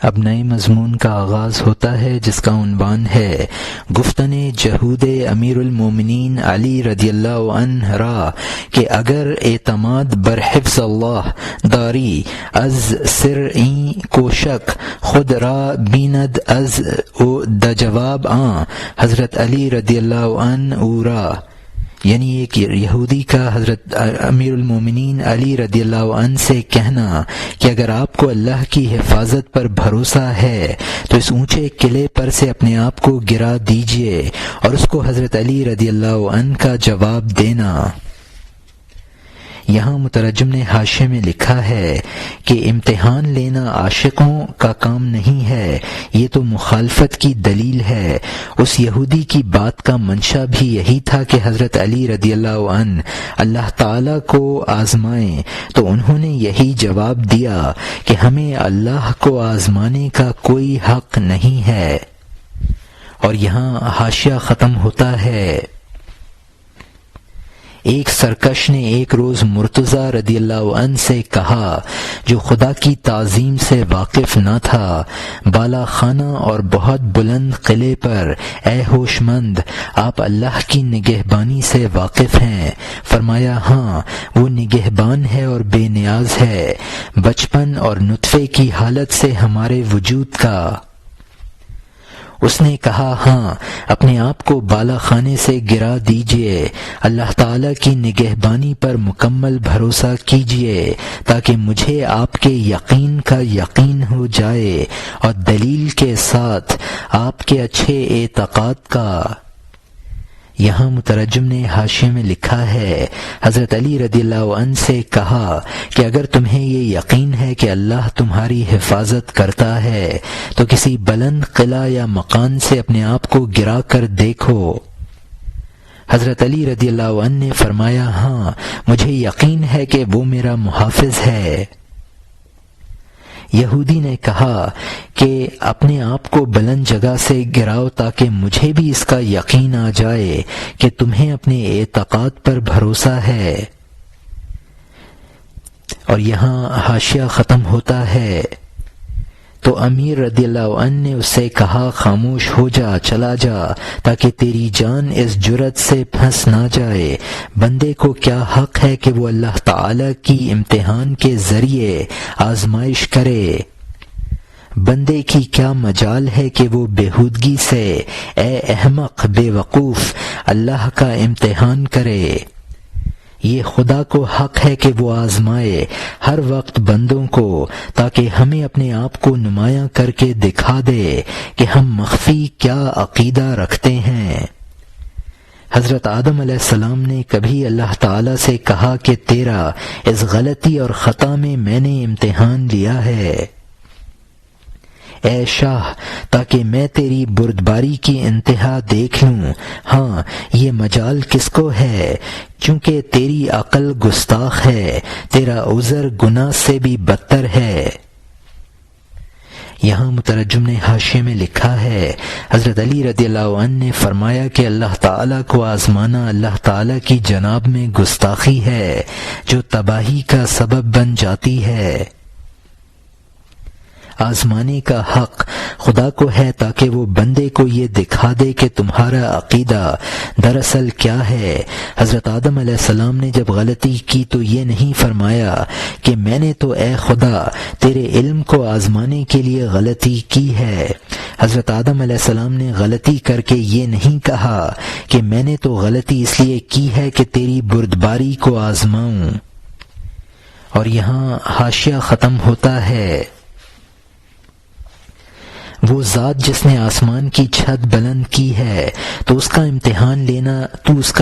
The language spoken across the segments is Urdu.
اب نئے مضمون کا آغاز ہوتا ہے جس کا عنوان ہے گفتن جہود امیر المومنین علی رضی اللہ عنہ را کہ اگر اعتماد بر حفظ اللہ داری از سرعی کو شک خود را بیند از او دا جواب حضرت علی رضی اللہ عنہ او را، یعنی ایک یہودی کا حضرت امیر المومنین علی رضی اللہ عنہ سے کہنا کہ اگر آپ کو اللہ کی حفاظت پر بھروسہ ہے تو اس اونچے قلعے پر سے اپنے آپ کو گرا دیجئے، اور اس کو حضرت علی رضی اللہ عنہ کا جواب دینا۔ یہاں مترجم نے حاشیے میں لکھا ہے کہ امتحان لینا عاشقوں کا کام نہیں ہے، یہ تو مخالفت کی دلیل ہے۔ اس یہودی کی بات کا منشا بھی یہی تھا کہ حضرت علی رضی اللہ عنہ اللہ تعالی کو آزمائیں، تو انہوں نے یہی جواب دیا کہ ہمیں اللہ کو آزمانے کا کوئی حق نہیں ہے۔ اور یہاں حاشیہ ختم ہوتا ہے۔ ایک سرکش نے ایک روز مرتضی رضی اللہ عنہ سے کہا، جو خدا کی تعظیم سے واقف نہ تھا، بالا خانہ اور بہت بلند قلعے پر اے ہوش مند، آپ اللہ کی نگہبانی سے واقف ہیں؟ فرمایا ہاں، وہ نگہبان ہے اور بے نیاز ہے، بچپن اور نطفے کی حالت سے ہمارے وجود کا۔ اس نے کہا ہاں، اپنے آپ کو بالا خانے سے گرا دیجئے، اللہ تعالی کی نگہبانی پر مکمل بھروسہ کیجئے تاکہ مجھے آپ کے یقین کا یقین ہو جائے اور دلیل کے ساتھ آپ کے اچھے اعتقاد کا۔ یہاں مترجم نے حاشیے میں لکھا ہے، حضرت علی رضی اللہ عنہ سے کہا کہ اگر تمہیں یہ یقین ہے کہ اللہ تمہاری حفاظت کرتا ہے تو کسی بلند قلعہ یا مکان سے اپنے آپ کو گرا کر دیکھو۔ حضرت علی رضی اللہ عنہ نے فرمایا ہاں، مجھے یقین ہے کہ وہ میرا محافظ ہے۔ یہودی نے کہا کہ اپنے آپ کو بلند جگہ سے گراؤ تاکہ مجھے بھی اس کا یقین آ جائے کہ تمہیں اپنے اعتقاد پر بھروسہ ہے۔ اور یہاں حاشیہ ختم ہوتا ہے۔ تو امیر رضی اللہ عنہ نے اس سے کہا خاموش ہو جا، چلا جا، تاکہ تیری جان اس جرت سے پھنس نہ جائے۔ بندے کو کیا حق ہے کہ وہ اللہ تعالی کی امتحان کے ذریعے آزمائش کرے؟ بندے کی کیا مجال ہے کہ وہ بےہودگی سے اے احمق بے وقوف اللہ کا امتحان کرے؟ یہ خدا کو حق ہے کہ وہ آزمائے ہر وقت بندوں کو، تاکہ ہمیں اپنے آپ کو نمایاں کر کے دکھا دے کہ ہم مخفی کیا عقیدہ رکھتے ہیں۔ حضرت آدم علیہ السلام نے کبھی اللہ تعالی سے کہا کہ تیرا اس غلطی اور خطا میں نے امتحان لیا ہے اے شاہ، تاکہ میں تیری بردباری کی انتہا دیکھ لوں۔ ہاں، یہ مجال کس کو ہے؟ چونکہ تیری عقل گستاخ ہے، تیرا عذر گناہ سے بھی بدتر ہے۔ یہاں مترجم نے حاشیے میں لکھا ہے، حضرت علی رضی اللہ عنہ نے فرمایا کہ اللہ تعالیٰ کو آزمانا اللہ تعالیٰ کی جناب میں گستاخی ہے جو تباہی کا سبب بن جاتی ہے۔ آزمانے کا حق خدا کو ہے تاکہ وہ بندے کو یہ دکھا دے کہ تمہارا عقیدہ دراصل کیا ہے۔ حضرت آدم علیہ السلام نے جب غلطی کی تو یہ نہیں فرمایا کہ میں نے تو اے خدا تیرے علم کو آزمانے کے لیے غلطی کی ہے۔ حضرت آدم علیہ السلام نے غلطی کر کے یہ نہیں کہا کہ میں نے تو غلطی اس لیے کی ہے کہ تیری بردباری کو آزماؤں۔ اور یہاں حاشیہ ختم ہوتا ہے۔ وہ ذات جس نے آسمان کی چھت بلند کی ہے تو اس کا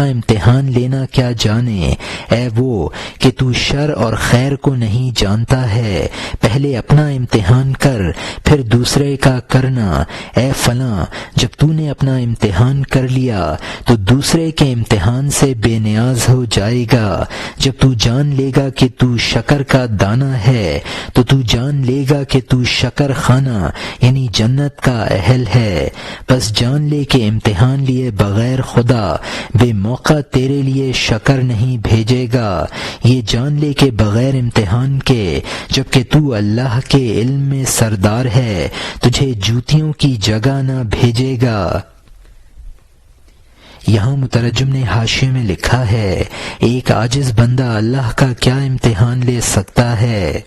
امتحان لینا کیا جانے؟ اے وہ کہ تو شر اور خیر کو نہیں جانتا ہے، پہلے اپنا امتحان کر پھر دوسرے کا کرنا۔ اے فلاں، جب تو نے اپنا امتحان کر لیا تو دوسرے کے امتحان سے بے نیاز ہو جائے گا۔ جب تو جان لے گا کہ تو شکر کا دانہ ہے تو تو جان لے گا کہ تو شکر خانہ یعنی جنت جنت کا اہل ہے، بس جان لے کہ امتحان لیے بغیر خدا بے موقع تیرے لیے شکر نہیں بھیجے گا۔ یہ جان لے کہ بغیر امتحان کے جبکہ تو اللہ کے علم میں سردار ہے تجھے جوتیوں کی جگہ نہ بھیجے گا۔ یہاں مترجم نے حاشیے میں لکھا ہے، ایک عاجز بندہ اللہ کا کیا امتحان لے سکتا ہے؟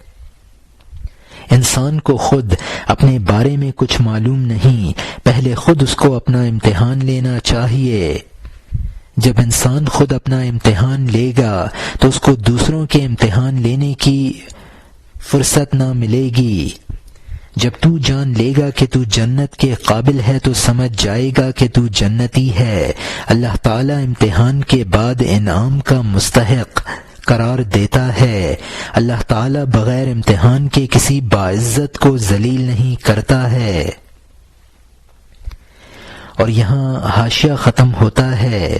انسان کو خود اپنے بارے میں کچھ معلوم نہیں، پہلے خود اس کو اپنا امتحان لینا چاہیے۔ جب انسان خود اپنا امتحان لے گا تو اس کو دوسروں کے امتحان لینے کی فرصت نہ ملے گی۔ جب تو جان لے گا کہ تو جنت کے قابل ہے تو سمجھ جائے گا کہ تو جنتی ہے۔ اللہ تعالی امتحان کے بعد انعام کا مستحق قرار دیتا ہے۔ اللہ تعالی بغیر امتحان کے کسی باعزت کو ذلیل نہیں کرتا ہے۔ اور یہاں حاشیہ ختم ہوتا ہے،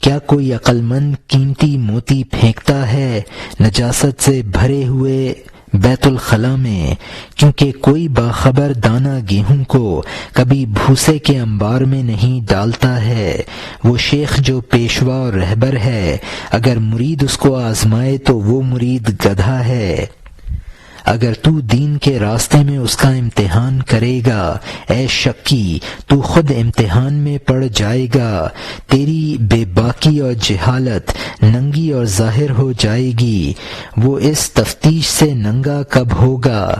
کیا کوئی عقل مند قیمتی موتی پھینکتا ہے نجاست سے بھرے ہوئے بیت الخلا میں؟ کیونکہ کوئی باخبر دانہ گیہوں کو کبھی بھوسے کے انبار میں نہیں ڈالتا ہے۔ وہ شیخ جو پیشوا اور رہبر ہے، اگر مرید اس کو آزمائے تو وہ مرید گدھا ہے۔ اگر تو دین کے راستے میں اس کا امتحان کرے گا، اے شکی تو خود امتحان میں پڑ جائے گا۔ تیری بے باکی اور جہالت ننگی اور ظاہر ہو جائے گی۔ وہ اس تفتیش سے ننگا کب ہوگا؟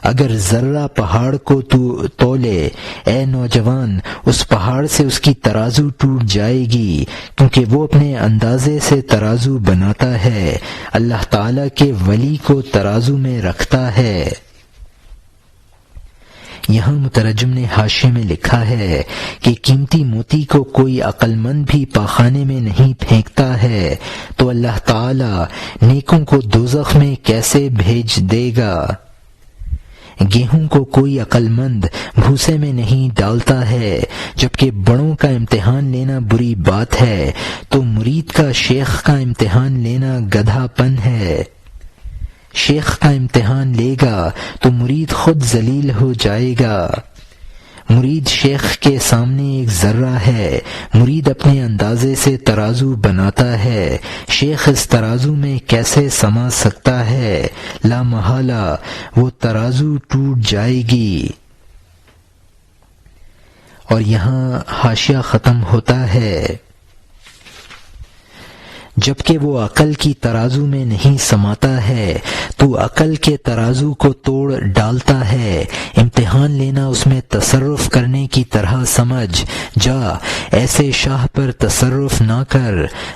اگر ذرہ پہاڑ کو تو تولے، اے نوجوان اس پہاڑ سے اس کی ترازو ٹوٹ جائے گی، کیونکہ وہ اپنے اندازے سے ترازو بناتا ہے، اللہ تعالیٰ کے ولی کو ترازو میں رکھتا ہے۔ یہاں مترجم نے حاشیے میں لکھا ہے کہ قیمتی موتی کو کوئی عقل مند بھی پاخانے میں نہیں پھینکتا ہے تو اللہ تعالیٰ نیکوں کو دوزخ میں کیسے بھیج دے گا؟ گیہوں کو کوئی عقل مند بھوسے میں نہیں ڈالتا ہے، جبکہ بڑوں کا امتحان لینا بری بات ہے تو مرید کا شیخ کا امتحان لینا گدھا پن ہے۔ شیخ کا امتحان لے گا تو مرید خود ذلیل ہو جائے گا۔ مرید شیخ کے سامنے ایک ذرہ ہے، مرید اپنے اندازے سے ترازو بناتا ہے، شیخ اس ترازو میں کیسے سما سکتا ہے؟ لا محالہ وہ ترازو ٹوٹ جائے گی۔ اور یہاں حاشیہ ختم ہوتا ہے، جبکہ وہ عقل کی ترازو میں نہیں سماتا ہے تو عقل کے ترازو کو توڑ ڈالتا ہے۔ امتحان لینا اس میں تصرف کرنے کی طرح سمجھ جا، ایسے شاہ پر تصرف نہ کر،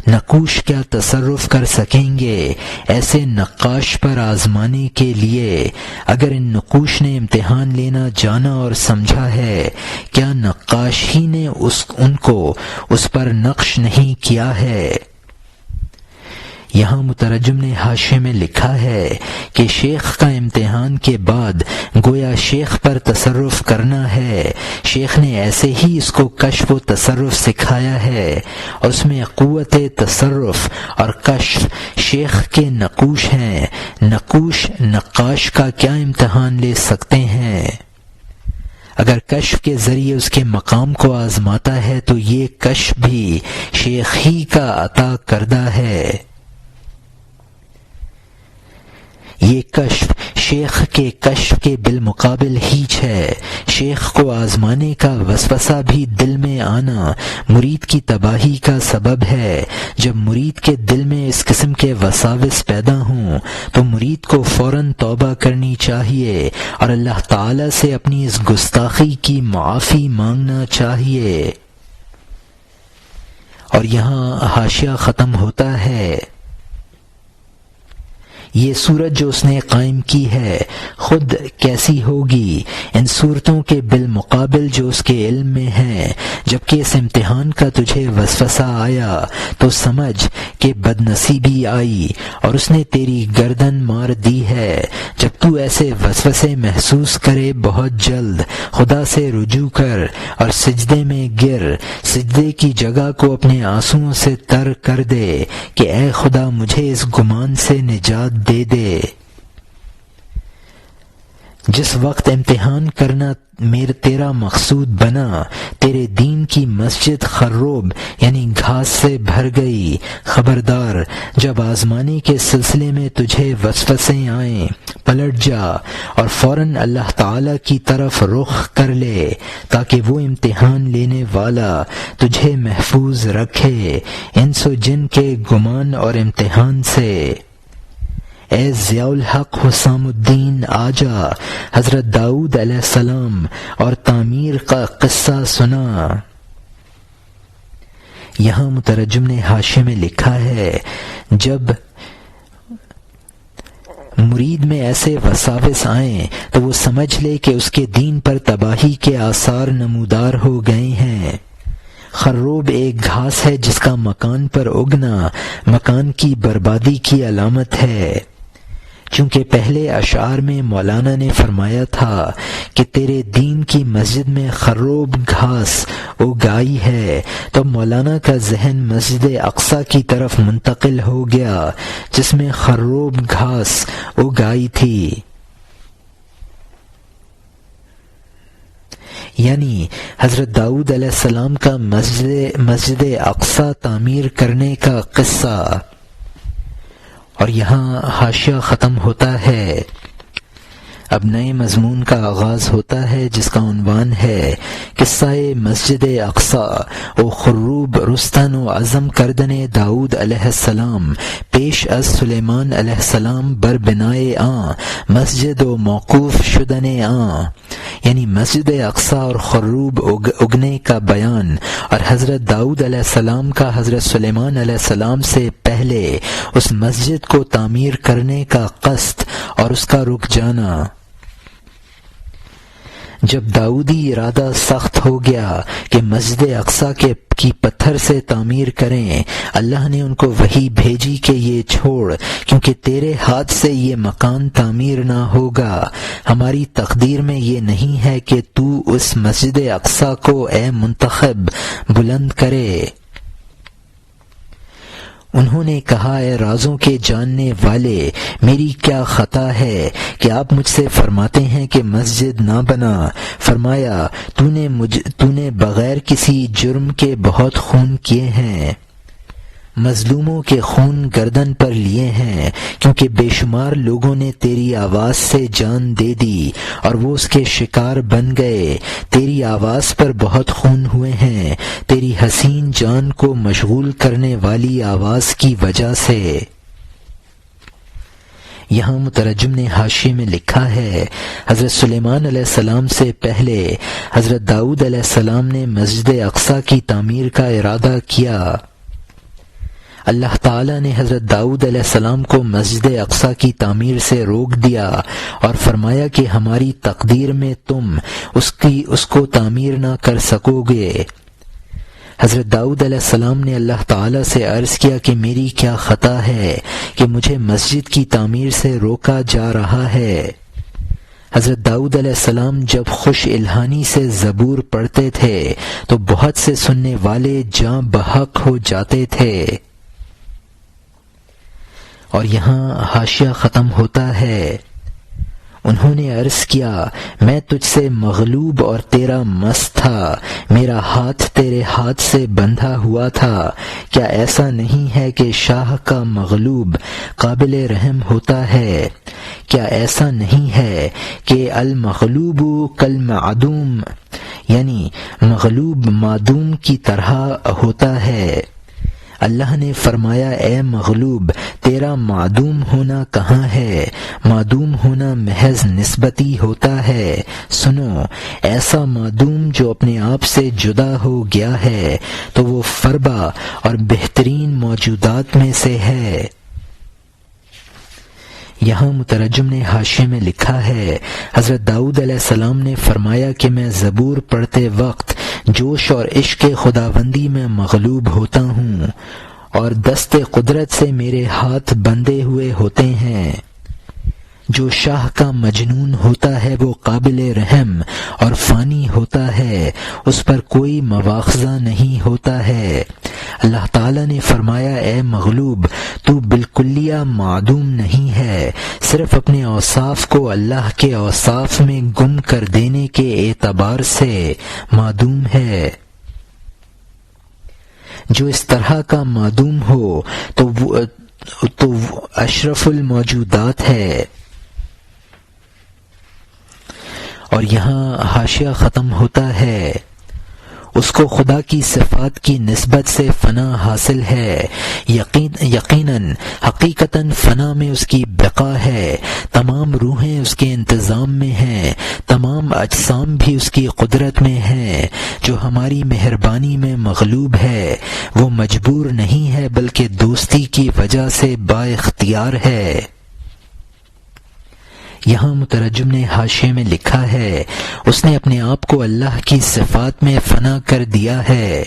نقوش کیا تصرف کر سکیں گے ایسے نقاش پر آزمانے کے لیے؟ اگر ان نقوش نے امتحان لینا جانا اور سمجھا ہے، کیا نقاش ہی نے ان کو اس پر نقش نہیں کیا ہے؟ یہاں مترجم نے حاشیے میں لکھا ہے کہ شیخ کا امتحان کے بعد گویا شیخ پر تصرف کرنا ہے، شیخ نے ایسے ہی اس کو کشف و تصرف سکھایا ہے، اور اس میں قوت تصرف اور کشف شیخ کے نقوش ہیں۔ نقوش نقاش کا کیا امتحان لے سکتے ہیں؟ اگر کشف کے ذریعے اس کے مقام کو آزماتا ہے تو یہ کشف بھی شیخ ہی کا عطا کردہ ہے۔ یہ کشف شیخ کے کشف کے بالمقابل ہیچ ہے۔ شیخ کو آزمانے کا وسوسہ بھی دل میں آنا مرید کی تباہی کا سبب ہے۔ جب مرید کے دل میں اس قسم کے وساوس پیدا ہوں تو مرید کو فوراً توبہ کرنی چاہیے اور اللہ تعالی سے اپنی اس گستاخی کی معافی مانگنا چاہیے۔ اور یہاں حاشیہ ختم ہوتا ہے، یہ صورت جو اس نے قائم کی ہے خود کیسی ہوگی ان صورتوں کے بالمقابل جو اس کے علم میں ہیں؟ جبکہ اس امتحان کا تجھے وسوسہ آیا تو سمجھ کہ بد نصیبی آئی اور اس نے تیری گردن مار دی ہے۔ جب تو ایسے وسوسے محسوس کرے بہت جلد خدا سے رجوع کر اور سجدے میں گر، سجدے کی جگہ کو اپنے آنسوؤں سے تر کر دے کہ اے خدا مجھے اس گمان سے نجات دے دے۔ جس وقت امتحان کرنا تیرا مقصود بنا، تیرے دین کی مسجد خروب یعنی گھاس سے بھر گئی۔ خبردار، جب آزمانے کے سلسلے میں تجھے وسوسے آئیں، پلٹ جا اور فوراً اللہ تعالی کی طرف رخ کر لے تاکہ وہ امتحان لینے والا تجھے محفوظ رکھے انس و جن کے گمان اور امتحان سے۔ اے ضیاء الحق حسام الدین آجا، حضرت داؤد علیہ السلام اور تعمیر کا قصہ سنا۔ یہاں مترجم نے حاشیے میں لکھا ہے، جب مرید میں ایسے وساوس آئیں تو وہ سمجھ لے کہ اس کے دین پر تباہی کے آثار نمودار ہو گئے ہیں۔ خروب ایک گھاس ہے جس کا مکان پر اگنا مکان کی بربادی کی علامت ہے۔ چونکہ پہلے اشعار میں مولانا نے فرمایا تھا کہ تیرے دین کی مسجد میں خروب گھاس اگائی ہے، تو مولانا کا ذہن مسجد اقصی کی طرف منتقل ہو گیا جس میں خروب گھاس اگائی تھی، یعنی حضرت داؤد علیہ السلام کا مسجد اقصی تعمیر کرنے کا قصہ۔ اور یہاں حاشیہ ختم ہوتا ہے، اب نئے مضمون کا آغاز ہوتا ہے جس کا عنوان ہے قصہ مسجد اقصی و خروب رستن و عزم کردن داؤد علیہ السلام پیش از سلیمان علیہ السلام بر بنائے مسجد و موقوف شدن یعنی مسجد اقصی اور خروب اگنے کا بیان اور حضرت داؤد علیہ السلام کا حضرت سلیمان علیہ السلام سے پہلے اس مسجد کو تعمیر کرنے کا قصد اور اس کا رک جانا۔ جب داؤدی ارادہ سخت ہو گیا کہ مسجد اقصی کی پتھر سے تعمیر کریں، اللہ نے ان کو وحی بھیجی کہ یہ چھوڑ، کیونکہ تیرے ہاتھ سے یہ مکان تعمیر نہ ہوگا، ہماری تقدیر میں یہ نہیں ہے کہ تو اس مسجد اقصی کو اے منتخب بلند کرے۔ انہوں نے کہا، اے رازوں کے جاننے والے، میری کیا خطا ہے کہ آپ مجھ سے فرماتے ہیں کہ مسجد نہ بنا؟ فرمایا، تو نے بغیر کسی جرم کے بہت خون کیے ہیں، مظلوموں کے خون گردن پر لیے ہیں، کیونکہ بے شمار لوگوں نے تیری آواز سے جان دے دی اور وہ اس کے شکار بن گئے، تیری آواز پر بہت خون ہوئے ہیں، تیری حسین جان کو مشغول کرنے والی آواز کی وجہ سے۔ یہاں مترجم نے حاشیے میں لکھا ہے، حضرت سلیمان علیہ السلام سے پہلے حضرت داؤد علیہ السلام نے مسجد اقصی کی تعمیر کا ارادہ کیا۔ اللہ تعالیٰ نے حضرت داؤد علیہ السلام کو مسجد اقصی کی تعمیر سے روک دیا اور فرمایا کہ ہماری تقدیر میں تم اس کو تعمیر نہ کر سکو گے۔ حضرت داؤد علیہ السلام نے اللہ تعالیٰ سے عرض کیا کہ میری کیا خطا ہے کہ مجھے مسجد کی تعمیر سے روکا جا رہا ہے۔ حضرت داؤد علیہ السلام جب خوش الہانی سے زبور پڑھتے تھے تو بہت سے سننے والے جاں بحق ہو جاتے تھے۔ اور یہاں حاشیہ ختم ہوتا ہے، انہوں نے عرض کیا، میں تجھ سے مغلوب اور تیرا مست تھا، میرا ہاتھ تیرے ہاتھ سے بندھا ہوا تھا، کیا ایسا نہیں ہے کہ شاہ کا مغلوب قابل رحم ہوتا ہے؟ کیا ایسا نہیں ہے کہ المغلوب کالمعدوم یعنی مغلوب معدوم کی طرح ہوتا ہے؟ اللہ نے فرمایا، اے مغلوب، تیرا معدوم ہونا کہاں ہے؟ معدوم ہونا محض نسبتی ہوتا ہے۔ سنو، ایسا معدوم جو اپنے آپ سے جدا ہو گیا ہے تو وہ فربا اور بہترین موجودات میں سے ہے۔ یہاں مترجم نے حاشیے میں لکھا ہے، حضرت داؤد علیہ السلام نے فرمایا کہ میں زبور پڑھتے وقت جوش اور عشق خداوندی میں مغلوب ہوتا ہوں اور دست قدرت سے میرے ہاتھ بندھے ہوئے ہوتے ہیں۔ جو شاہ کا مجنون ہوتا ہے وہ قابل رحم اور فانی ہوتا ہے، اس پر کوئی مواخذہ نہیں ہوتا ہے۔ اللہ تعالیٰ نے فرمایا اے مغلوب تو بالکلیہ معدوم نہیں ہے، صرف اپنے اوصاف کو اللہ کے اوصاف میں گم کر دینے کے اعتبار سے معدوم ہے۔ جو اس طرح کا معدوم ہو تو وہ اشرف الموجودات ہے۔ اور یہاں حاشیہ ختم ہوتا ہے۔ اس کو خدا کی صفات کی نسبت سے فنا حاصل ہے، یقیناً حقیقتاً فنا میں اس کی بقا ہے، تمام روحیں اس کے انتظام میں ہیں، تمام اجسام بھی اس کی قدرت میں ہیں۔ جو ہماری مہربانی میں مغلوب ہے وہ مجبور نہیں ہے بلکہ دوستی کی وجہ سے با اختیار ہے۔ یہاں مترجم نے حاشیے میں لکھا ہے اس نے اپنے آپ کو اللہ کی صفات میں فنا کر دیا ہے،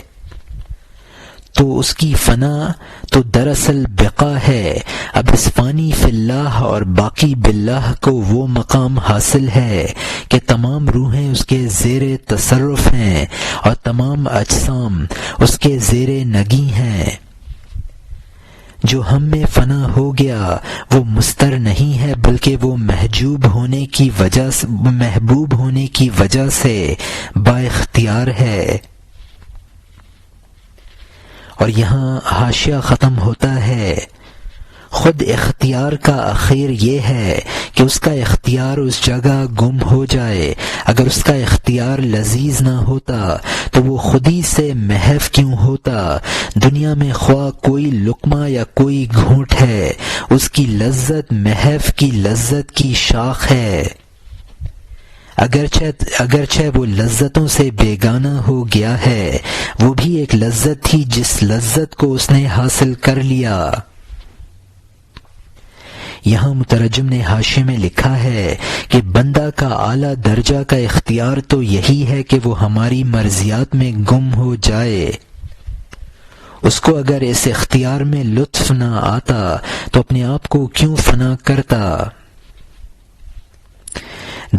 تو اس کی فنا تو دراصل بقا ہے۔ اب اس فانی فی اللہ اور باقی باللہ کو وہ مقام حاصل ہے کہ تمام روحیں اس کے زیر تصرف ہیں اور تمام اجسام اس کے زیر نگی ہیں۔ جو ہم میں فنا ہو گیا وہ مستر نہیں ہے بلکہ وہ محبوب ہونے کی وجہ سے با اختیار ہے۔ اور یہاں حاشیہ ختم ہوتا ہے۔ خود اختیار کا اخیر یہ ہے کہ اس کا اختیار اس جگہ گم ہو جائے۔ اگر اس کا اختیار لذیذ نہ ہوتا تو وہ خود ہی سے محو کیوں ہوتا؟ دنیا میں خواہ کوئی لقمہ یا کوئی گھونٹ ہے، اس کی لذت محو کی لذت کی شاخ ہے، اگرچہ وہ لذتوں سے بیگانہ ہو گیا ہے، وہ بھی ایک لذت تھی جس لذت کو اس نے حاصل کر لیا۔ یہاں مترجم نے حاشیے میں لکھا ہے کہ بندہ کا اعلیٰ درجہ کا اختیار تو یہی ہے کہ وہ ہماری مرضیات میں گم ہو جائے۔ اس کو اگر اس اختیار میں لطف نہ آتا تو اپنے آپ کو کیوں فنا کرتا؟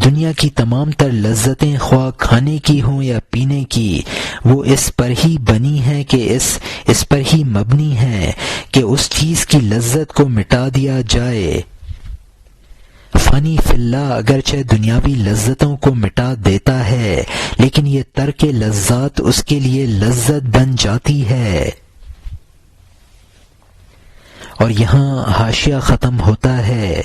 دنیا کی تمام تر لذتیں خواہ کھانے کی ہوں یا پینے کی، وہ اس پر ہی بنی ہیں کہ اس پر ہی مبنی ہیں کہ اس چیز کی لذت کو مٹا دیا جائے۔ فانی فی اللہ اگرچہ دنیاوی لذتوں کو مٹا دیتا ہے لیکن یہ ترک لذات اس کے لیے لذت بن جاتی ہے۔ اور یہاں حاشیہ ختم ہوتا ہے۔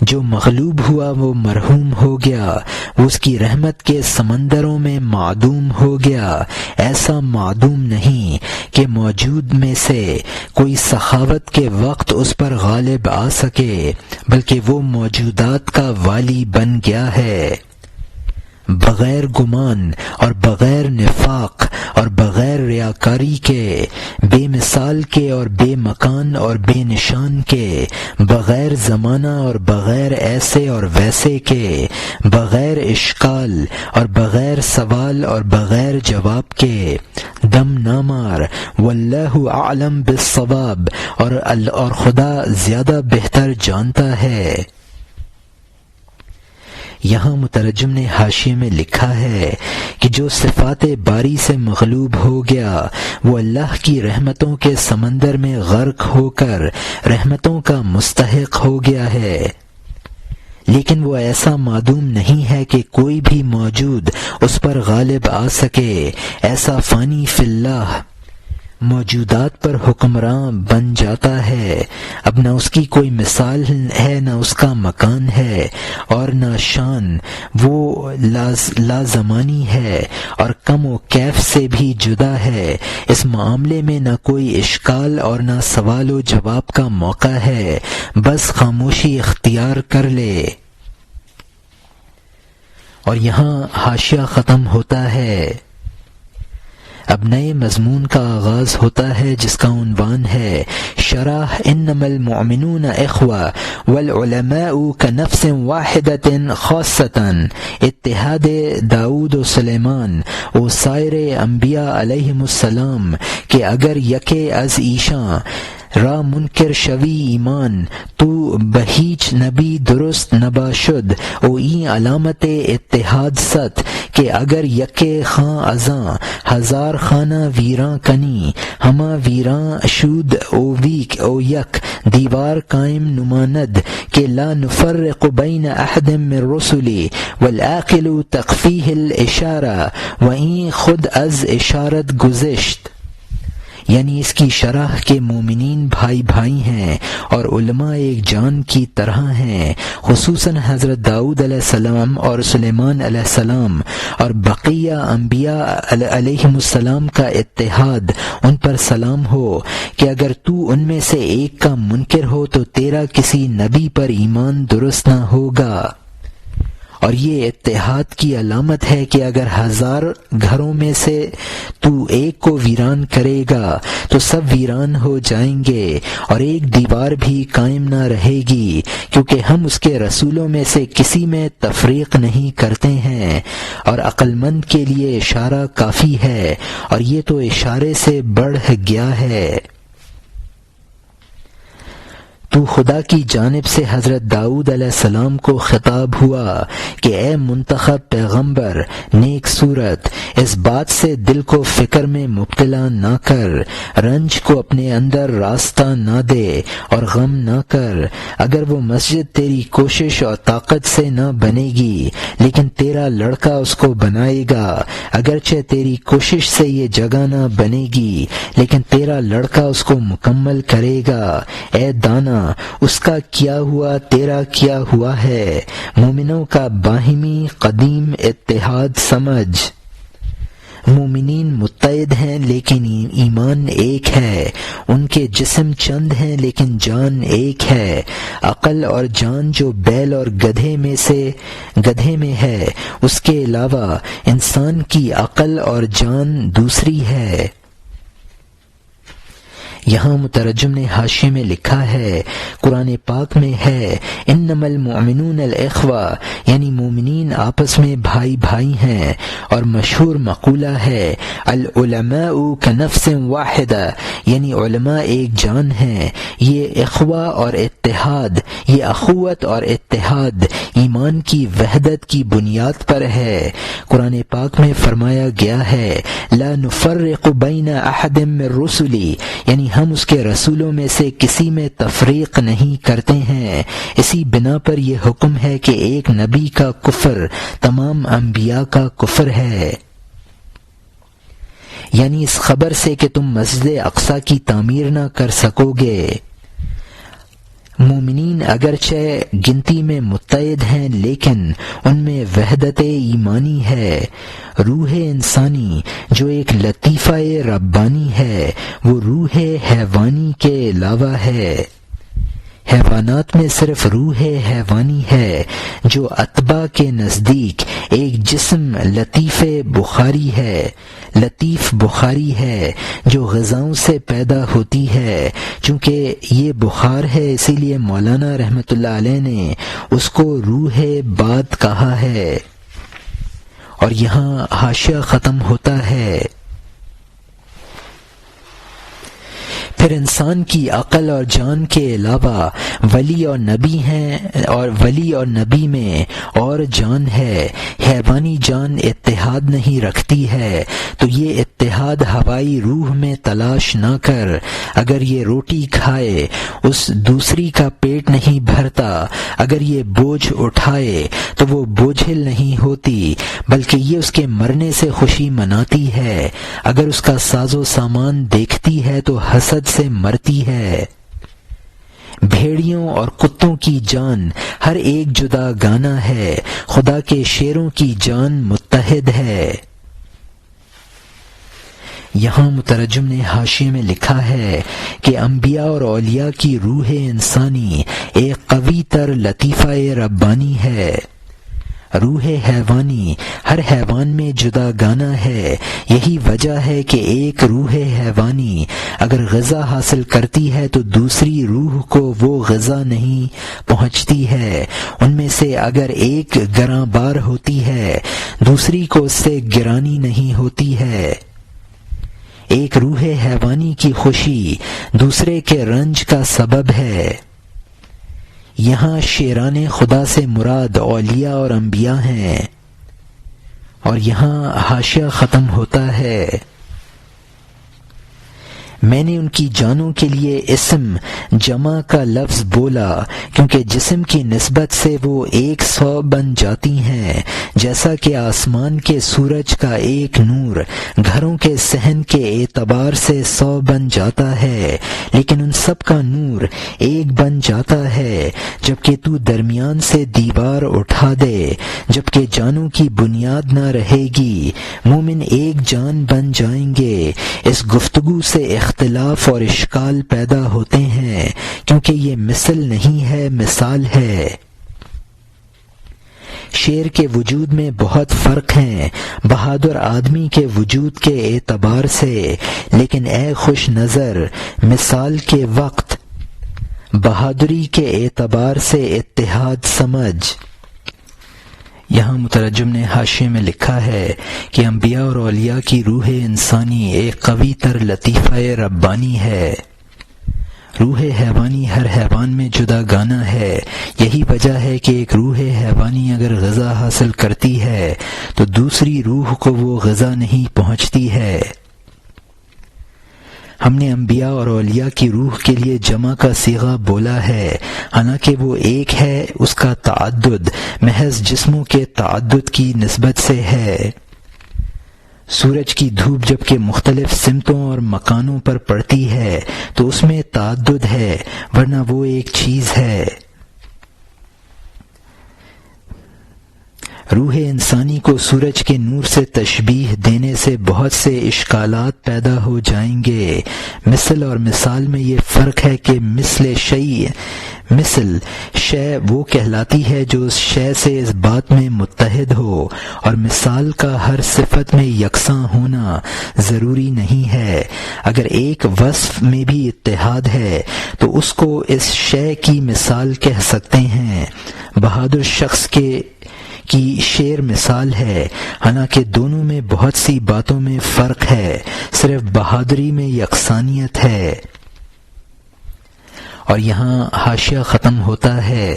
جو مغلوب ہوا وہ مرحوم ہو گیا، وہ اس کی رحمت کے سمندروں میں معدوم ہو گیا۔ ایسا معدوم نہیں کہ موجود میں سے کوئی سخاوت کے وقت اس پر غالب آ سکے، بلکہ وہ موجودات کا والی بن گیا ہے۔ بغیر گمان اور بغیر نفاق اور بغیر ریاکاری کے، بے مثال کے اور بے مکان اور بے نشان کے، بغیر زمانہ اور بغیر ایسے اور ویسے کے، بغیر اشکال اور بغیر سوال اور بغیر جواب کے، دم نہ مار، واللہ اعلم بالصواب، اور خدا زیادہ بہتر جانتا ہے۔ یہاں مترجم نے حاشیے میں لکھا ہے کہ جو صفات باری سے مغلوب ہو گیا وہ اللہ کی رحمتوں کے سمندر میں غرق ہو کر رحمتوں کا مستحق ہو گیا ہے، لیکن وہ ایسا معدوم نہیں ہے کہ کوئی بھی موجود اس پر غالب آ سکے۔ ایسا فانی فی اللہ موجودات پر حکمراں بن جاتا ہے، اب نہ اس کی کوئی مثال ہے، نہ اس کا مکان ہے اور نہ شان، وہ لازمانی ہے اور کم و کیف سے بھی جدا ہے۔ اس معاملے میں نہ کوئی اشکال اور نہ سوال و جواب کا موقع ہے، بس خاموشی اختیار کر لے۔ اور یہاں حاشیہ ختم ہوتا ہے۔ اب نئے مضمون کا آغاز ہوتا ہے جس کا عنوان ہے شرح انما المؤمنون اخوہ والعلماء كنفس واحدۃ خاصۃ، اتحاد داؤد و سلیمان و سائر انبیاء علیہم السلام کہ اگر یکے از ایشاں را منکر شوی ایمان تو بہیچ نبی درست نبا شد او این علامت اتحاد ست کہ اگر یک خاں ازاں ہزار خانہ ویراں کنی ہما ویراں شود او ویک او یک دیوار قائم نماند کہ لا نفرق بین احد من رسلی والعاقل تخفیہ الاشارہ و این خود از اشارت گزشت، یعنی اس کی شرح کے مومنین بھائی بھائی ہیں اور علماء ایک جان کی طرح ہیں، خصوصاً حضرت داؤد علیہ السلام اور سلیمان علیہ السلام اور بقیہ انبیاء علیہم السلام کا اتحاد ان پر سلام ہو کہ اگر تو ان میں سے ایک کا منکر ہو تو تیرا کسی نبی پر ایمان درست نہ ہوگا۔ اور یہ اتحاد کی علامت ہے کہ اگر 1000 گھروں میں سے تو ایک کو ویران کرے گا تو سب ویران ہو جائیں گے اور ایک دیوار بھی قائم نہ رہے گی، کیونکہ ہم اس کے رسولوں میں سے کسی میں تفریق نہیں کرتے ہیں، اور عقل مند کے لیے اشارہ کافی ہے، اور یہ تو اشارے سے بڑھ گیا ہے۔ تو خدا کی جانب سے حضرت داؤد علیہ السلام کو خطاب ہوا کہ اے منتخب پیغمبر، نیک صورت، اس بات سے دل کو فکر میں مبتلا نہ کر، رنج کو اپنے اندر راستہ نہ دے اور غم نہ کر۔ اگر وہ مسجد تیری کوشش اور طاقت سے نہ بنے گی لیکن تیرا لڑکا اس کو بنائے گا، اگرچہ تیری کوشش سے یہ جگہ نہ بنے گی لیکن تیرا لڑکا اس کو مکمل کرے گا۔ اے دانا، اس کا کیا ہوا تیرا کیا ہوا ہے۔ مومنوں کا باہمی قدیم اتحاد سمجھ۔ مومنین متحد ہیں لیکن ایمان ایک ہے، ان کے جسم چند ہیں لیکن جان ایک ہے۔ عقل اور جان جو بیل اور گدھے میں ہے، اس کے علاوہ انسان کی عقل اور جان دوسری ہے۔ یہاں مترجم نے حاشیے میں لکھا ہے، قرآن پاک میں ہے انما المؤمنون الاخوہ، یعنی مومنین آپس میں بھائی بھائی ہیں، اور مشہور مقولہ ہے العلماء کنفس واحدہ، یعنی علماء ایک جان ہیں۔ یہ اخوہ اور اتحاد، یہ اخوت اور اتحاد ایمان کی وحدت کی بنیاد پر ہے۔ قرآن پاک میں فرمایا گیا ہے لا نفرق بین احد من رسلی، یعنی ہم اس کے رسولوں میں سے کسی میں تفریق نہیں کرتے ہیں۔ اسی بنا پر یہ حکم ہے کہ ایک نبی کا کفر تمام انبیاء کا کفر ہے، یعنی اس خبر سے کہ تم مسجد اقصی کی تعمیر نہ کر سکو گے۔ مومنین اگرچہ گنتی میں متحد ہیں لیکن ان میں وحدت ایمانی ہے۔ روح انسانی جو ایک لطیفہ ربانی ہے وہ روح حیوانی کے علاوہ ہے۔ حیوانات میں صرف روح حیوانی ہے جو اتباع کے نزدیک ایک جسم لطیف بخاری ہے جو غذاؤں سے پیدا ہوتی ہے۔ چونکہ یہ بخار ہے اسی لیے مولانا رحمۃ اللہ علیہ نے اس کو روح باد کہا ہے۔ اور یہاں حاشیہ ختم ہوتا ہے۔ پھر انسان کی عقل اور جان کے علاوہ ولی اور نبی ہیں، اور ولی اور نبی میں اور جان ہے۔ حیوانی جان اتحاد نہیں رکھتی ہے تو یہ اتحاد ہوائی روح میں تلاش نہ کر۔ اگر یہ روٹی کھائے اس دوسری کا پیٹ نہیں بھرتا، اگر یہ بوجھ اٹھائے تو وہ بوجھل نہیں ہوتی بلکہ یہ اس کے مرنے سے خوشی مناتی ہے۔ اگر اس کا ساز و سامان دیکھتی ہے تو حسد سے مرتی ہے۔ بھیڑیوں اور کتوں کی جان ہر ایک جدا گانا ہے، خدا کے شیروں کی جان متحد ہے۔ یہاں مترجم نے حاشیے میں لکھا ہے کہ انبیاء اور اولیاء کی روح انسانی ایک قوی تر لطیفہ ربانی ہے۔ روح حیوانی ہر حیوان میں جدا گانا ہے۔ یہی وجہ ہے کہ ایک روح حیوانی اگر غذا حاصل کرتی ہے تو دوسری روح کو وہ غذا نہیں پہنچتی ہے۔ ان میں سے اگر ایک گراں بار ہوتی ہے دوسری کو اس سے گرانی نہیں ہوتی ہے۔ ایک روح حیوانی کی خوشی دوسرے کے رنج کا سبب ہے۔ یہاں شیران خدا سے مراد اولیاء اور انبیاء ہیں، اور یہاں حاشیہ ختم ہوتا ہے۔ میں نے ان کی جانوں کے لیے اسم جمع کا لفظ بولا کیونکہ جسم کی نسبت سے وہ 100 بن جاتی ہیں، جیسا کہ آسمان کے سورج کا ایک نور گھروں کے صحن کے اعتبار سے 100 بن جاتا ہے، لیکن ان سب کا نور ایک بن جاتا ہے جبکہ تو درمیان سے دیوار اٹھا دے، جبکہ جانوں کی بنیاد نہ رہے گی، مومن ایک جان بن جائیں گے۔ اس گفتگو سے اختلاف اور اشکال پیدا ہوتے ہیں کیونکہ یہ مثل نہیں ہے، مثال ہے۔ شیر کے وجود میں بہت فرق ہیں بہادر آدمی کے وجود کے اعتبار سے، لیکن اے خوش نظر، مثال کے وقت بہادری کے اعتبار سے اتحاد سمجھ۔ یہاں مترجم نے حاشیے میں لکھا ہے کہ انبیاء اور اولیاء کی روح انسانی ایک قوی تر لطیفہ ربانی ہے۔ روح حیوانی ہر حیوان میں جدا گانا ہے۔ یہی وجہ ہے کہ ایک روح حیوانی اگر غذا حاصل کرتی ہے تو دوسری روح کو وہ غذا نہیں پہنچتی ہے۔ ہم نے انبیاء اور اولیاء کی روح کے لیے جمع کا صیغہ بولا ہے، حالانکہ وہ ایک ہے، اس کا تعدد محض جسموں کے تعدد کی نسبت سے ہے۔ سورج کی دھوپ جبکہ مختلف سمتوں اور مکانوں پر پڑتی ہے تو اس میں تعدد ہے، ورنہ وہ ایک چیز ہے۔ روح انسانی کو سورج کے نور سے تشبیہ دینے سے بہت سے اشکالات پیدا ہو جائیں گے۔ مثل اور مثال میں یہ فرق ہے کہ مثل شے وہ کہلاتی ہے جو اس شے سے اس بات میں متحد ہو، اور مثال کا ہر صفت میں یکساں ہونا ضروری نہیں ہے۔ اگر ایک وصف میں بھی اتحاد ہے تو اس کو اس شے کی مثال کہہ سکتے ہیں۔ بہادر شخص کی شیر مثال ہے، حالانکہ دونوں میں بہت سی باتوں میں فرق ہے، صرف بہادری میں یکسانیت ہے۔ اور یہاں حاشیہ ختم ہوتا ہے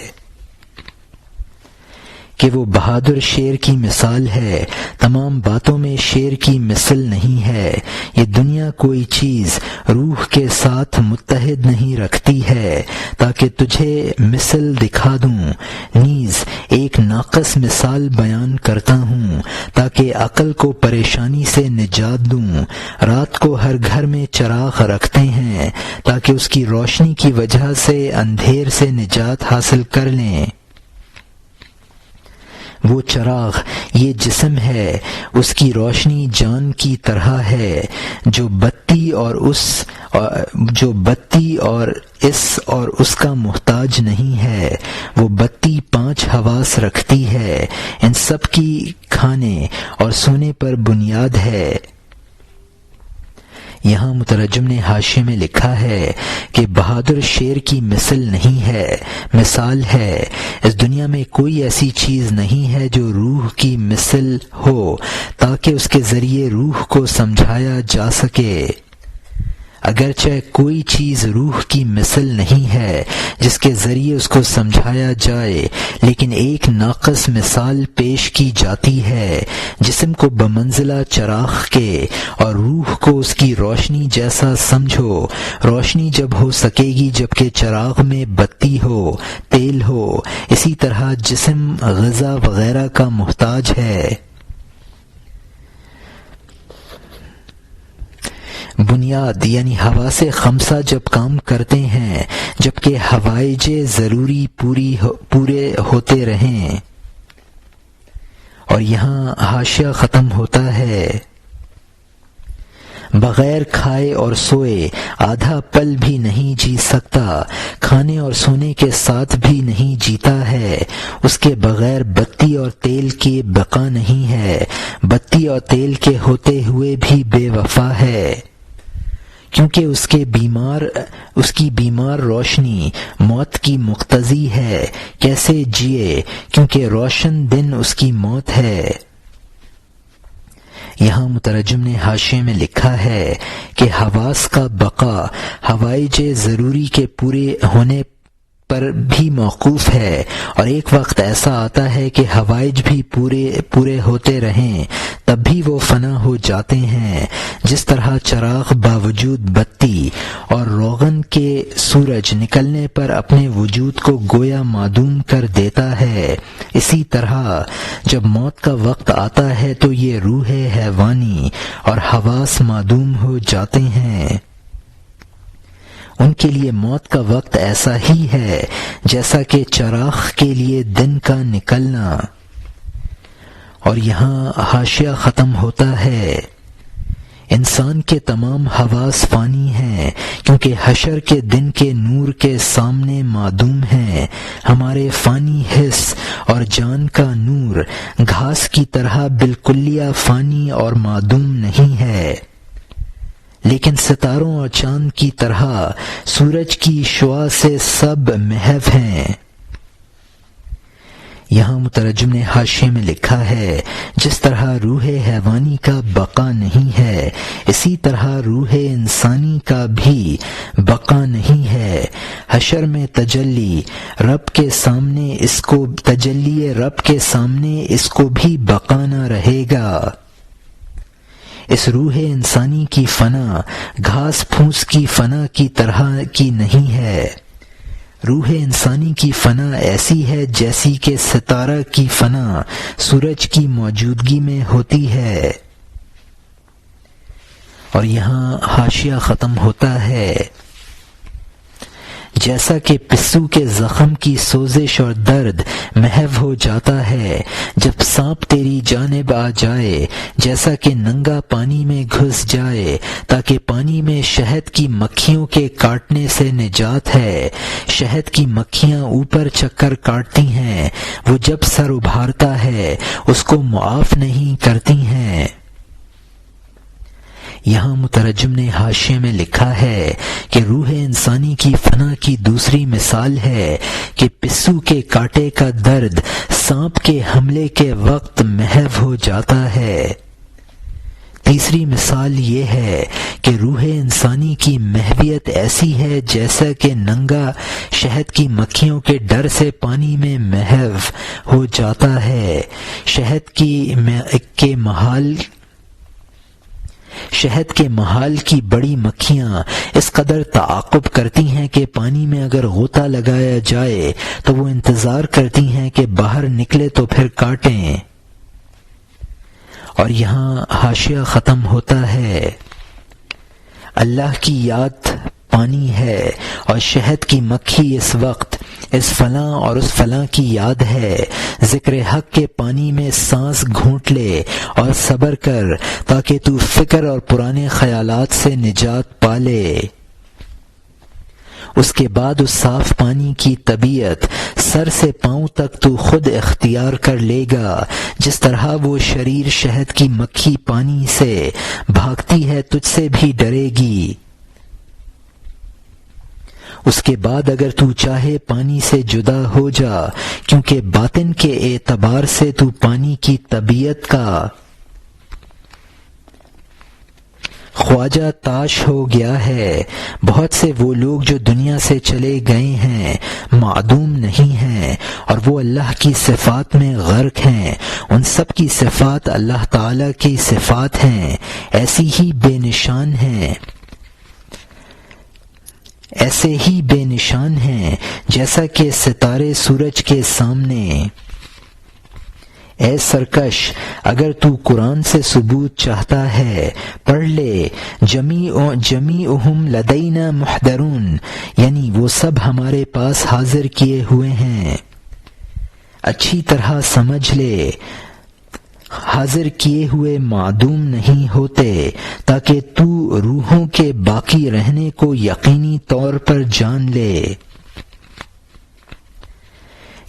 کہ وہ بہادر شیر کی مثال ہے، تمام باتوں میں شیر کی مثل نہیں ہے۔ یہ دنیا کوئی چیز روح کے ساتھ متحد نہیں رکھتی ہے تاکہ تجھے مثل دکھا دوں، نیز ایک ناقص مثال بیان کرتا ہوں تاکہ عقل کو پریشانی سے نجات دوں۔ رات کو ہر گھر میں چراغ رکھتے ہیں تاکہ اس کی روشنی کی وجہ سے اندھیر سے نجات حاصل کر لیں۔ وہ چراغ یہ جسم ہے، اس کی روشنی جان کی طرح ہے، جو بتی اور اس کا محتاج نہیں ہے۔ وہ بتی 5 حواس رکھتی ہے، ان سب کی کھانے اور سونے پر بنیاد ہے۔ یہاں مترجم نے حاشیے میں لکھا ہے کہ بہادر شیر کی مثل نہیں ہے، مثال ہے۔ اس دنیا میں کوئی ایسی چیز نہیں ہے جو روح کی مثل ہو تاکہ اس کے ذریعے روح کو سمجھایا جا سکے۔ اگرچہ کوئی چیز روح کی مثل نہیں ہے جس کے ذریعے اس کو سمجھایا جائے، لیکن ایک ناقص مثال پیش کی جاتی ہے۔ جسم کو بمنزلہ چراغ کے اور روح کو اس کی روشنی جیسا سمجھو۔ روشنی جب ہو سکے گی جبکہ چراغ میں بتی ہو، تیل ہو، اسی طرح جسم غذا وغیرہ کا محتاج ہے۔ بنیاد یعنی حواس خمسہ جب کام کرتے ہیں جبکہ حوائج ضروری پورے ہوتے رہیں۔ اور یہاں حاشیہ ختم ہوتا ہے۔ بغیر کھائے اور سوئے آدھا پل بھی نہیں جی سکتا، کھانے اور سونے کے ساتھ بھی نہیں جیتا ہے۔ اس کے بغیر بتی اور تیل کی بقا نہیں ہے، بتی اور تیل کے ہوتے ہوئے بھی بے وفا ہے، کیونکہ اس کی بیمار روشنی موت کی مقتضی ہے۔ کیسے جیے؟ کیونکہ روشن دن اس کی موت ہے۔ یہاں مترجم نے حاشیے میں لکھا ہے کہ حواس کا بقا حوائج ضروری کے پورے ہونے پر بھی موقوف ہے، اور ایک وقت ایسا آتا ہے کہ حوائج بھی پورے ہوتے رہیں تب بھی وہ فنا ہو جاتے ہیں، جس طرح چراغ باوجود بتی اور روغن کے سورج نکلنے پر اپنے وجود کو گویا معدوم کر دیتا ہے، اسی طرح جب موت کا وقت آتا ہے تو یہ روح حیوانی اور حواس معدوم ہو جاتے ہیں۔ ان کے لیے موت کا وقت ایسا ہی ہے جیسا کہ چراغ کے لیے دن کا نکلنا۔ اور یہاں حاشیہ ختم ہوتا ہے۔ انسان کے تمام حواس فانی ہیں کیونکہ حشر کے دن کے نور کے سامنے معدوم ہیں۔ ہمارے فانی حس اور جان کا نور گھاس کی طرح بالکلیہ فانی اور معدوم نہیں ہے، لیکن ستاروں اور چاند کی طرح سورج کی شعاع سے سب محو ہیں۔ یہاں مترجم نے حاشیے میں لکھا ہے جس طرح روح حیوانی کا بقا نہیں ہے، اسی طرح روح انسانی کا بھی بقا نہیں ہے۔ حشر میں تجلی رب کے سامنے اس کو بھی بقا نہ رہے گا۔ اس روح انسانی کی فنا گھاس پھوس کی فنا کی طرح کی نہیں ہے۔ روح انسانی کی فنا ایسی ہے جیسی کہ ستارہ کی فنا سورج کی موجودگی میں ہوتی ہے۔ اور یہاں حاشیہ ختم ہوتا ہے۔ جیسا کہ پسو کے زخم کی سوزش اور درد محو ہو جاتا ہے جب سانپ تیری جانب آ جائے، جیسا کہ ننگا پانی میں گھس جائے تاکہ پانی میں شہد کی مکھیوں کے کاٹنے سے نجات ہے۔ شہد کی مکھیاں اوپر چکر کاٹتی ہیں، وہ جب سر ابھارتا ہے اس کو معاف نہیں کرتی ہیں۔ یہاں مترجم نے حاشیے میں لکھا ہے کہ روح انسانی کی فنا کی دوسری مثال ہے کہ پسو کے کاٹے کا درد سانپ کے حملے کے وقت محو ہو جاتا ہے۔ تیسری مثال یہ ہے کہ روح انسانی کی محویت ایسی ہے جیسا کہ ننگا شہد کی مکھیوں کے ڈر سے پانی میں محو ہو جاتا ہے۔ شہد کے محال کی بڑی مکھیاں اس قدر تعاقب کرتی ہیں کہ پانی میں اگر غوطہ لگایا جائے تو وہ انتظار کرتی ہیں کہ باہر نکلے تو پھر کاٹیں۔ اور یہاں حاشیہ ختم ہوتا ہے۔ اللہ کی یاد پانی ہے اور شہد کی مکھی اس وقت اس فلاں اور اس فلاں کی یاد ہے۔ ذکر حق کے پانی میں سانس گھونٹ لے اور صبر کر تاکہ تو فکر اور پرانے خیالات سے نجات پا لے۔ اس کے بعد اس صاف پانی کی طبیعت سر سے پاؤں تک تو خود اختیار کر لے گا، جس طرح وہ شریر شہد کی مکھی پانی سے بھاگتی ہے تجھ سے بھی ڈرے گی۔ اس کے بعد اگر تو چاہے پانی سے جدا ہو جا، کیونکہ باطن کے اعتبار سے تو پانی کی طبیعت کا خواجہ تاش ہو گیا ہے۔ بہت سے وہ لوگ جو دنیا سے چلے گئے ہیں معدوم نہیں ہیں اور وہ اللہ کی صفات میں غرق ہیں۔ ان سب کی صفات اللہ تعالی کی صفات ہیں، ایسی ہی بے نشان ہیں، ایسے ہی بے نشان ہیں جیسا کہ ستارے سورج کے سامنے۔ اے سرکش، اگر تو قرآن سے ثبوت چاہتا ہے پڑھ لے جمیعہم لدینا محضرون، یعنی وہ سب ہمارے پاس حاضر کیے ہوئے ہیں۔ اچھی طرح سمجھ لے، حاضر کیے ہوئے معدوم نہیں ہوتے، تاکہ تو روحوں کے باقی رہنے کو یقینی طور پر جان لے۔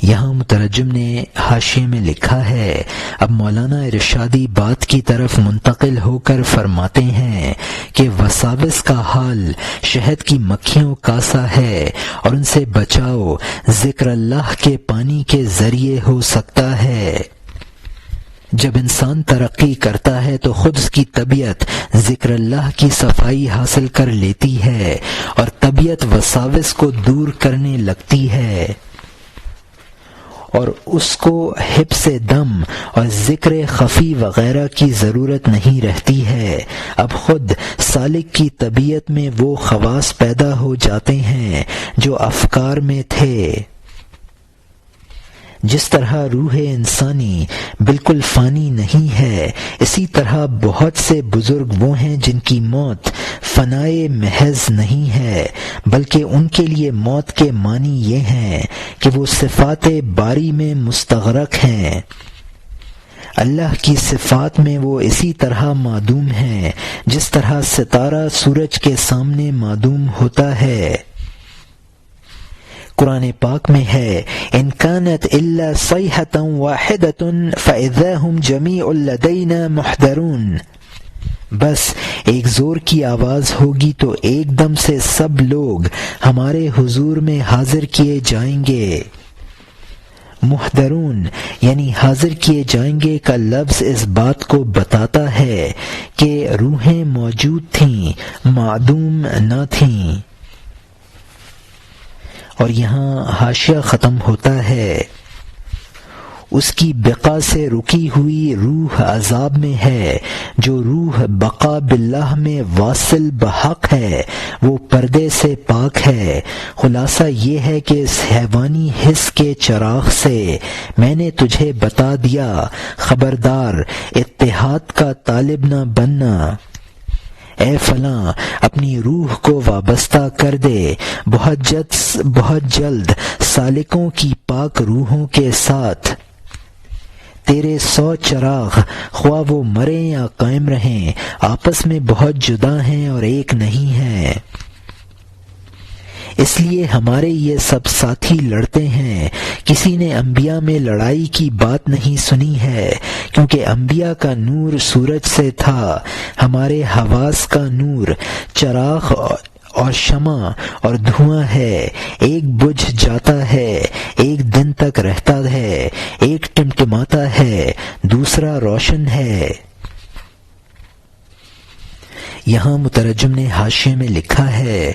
یہاں مترجم نے حاشیے میں لکھا ہے، اب مولانا ارشادی بات کی طرف منتقل ہو کر فرماتے ہیں کہ وساوس کا حال شہد کی مکھیوں کا سا ہے اور ان سے بچاؤ ذکر اللہ کے پانی کے ذریعے ہو سکتا ہے۔ جب انسان ترقی کرتا ہے تو خود اس کی طبیعت ذکر اللہ کی صفائی حاصل کر لیتی ہے اور طبیعت وساوس کو دور کرنے لگتی ہے، اور اس کو حفظ دم اور ذکر خفی وغیرہ کی ضرورت نہیں رہتی ہے۔ اب خود سالک کی طبیعت میں وہ خواص پیدا ہو جاتے ہیں جو افکار میں تھے۔ جس طرح روح انسانی بالکل فانی نہیں ہے، اسی طرح بہت سے بزرگ وہ ہیں جن کی موت فنائے محض نہیں ہے، بلکہ ان کے لیے موت کے معنی یہ ہیں کہ وہ صفات باری میں مستغرق ہیں۔ اللہ کی صفات میں وہ اسی طرح معدوم ہیں جس طرح ستارہ سورج کے سامنے معدوم ہوتا ہے۔ قرآن پاک میں ہے ان کانت الا صیحۃ واحدۃ فاذا هم جمیع لدینا محضرون، بس ایک زور کی آواز ہوگی تو ایک دم سے سب لوگ ہمارے حضور میں حاضر کیے جائیں گے۔ محضرون یعنی حاضر کیے جائیں گے کا لفظ اس بات کو بتاتا ہے کہ روحیں موجود تھیں، معدوم نہ تھیں۔ اور یہاں حاشیہ ختم ہوتا ہے۔ اس کی بقا سے رکی ہوئی روح عذاب میں ہے، جو روح بقا باللہ میں واصل بحق ہے وہ پردے سے پاک ہے۔ خلاصہ یہ ہے کہ اس حیوانی حس کے چراغ سے میں نے تجھے بتا دیا، خبردار اتحاد کا طالب نہ بننا۔ اے فلاں اپنی روح کو وابستہ کر دے، بہت جلد سالکوں کی پاک روحوں کے ساتھ تیرے 100 چراغ خواہ وہ مریں یا قائم رہیں آپس میں بہت جدا ہیں اور ایک نہیں ہیں۔ اس لیے ہمارے یہ سب ساتھی لڑتے ہیں۔ کسی نے انبیاء میں لڑائی کی بات نہیں سنی ہے، کیونکہ انبیاء کا نور سورج سے تھا، ہمارے حواس کا نور چراغ اور شمع اور دھواں ہے، ایک بجھ جاتا ہے، ایک دن تک رہتا ہے، ایک ٹمٹماتا ہے، دوسرا روشن ہے۔ یہاں مترجم نے حاشیے میں لکھا ہے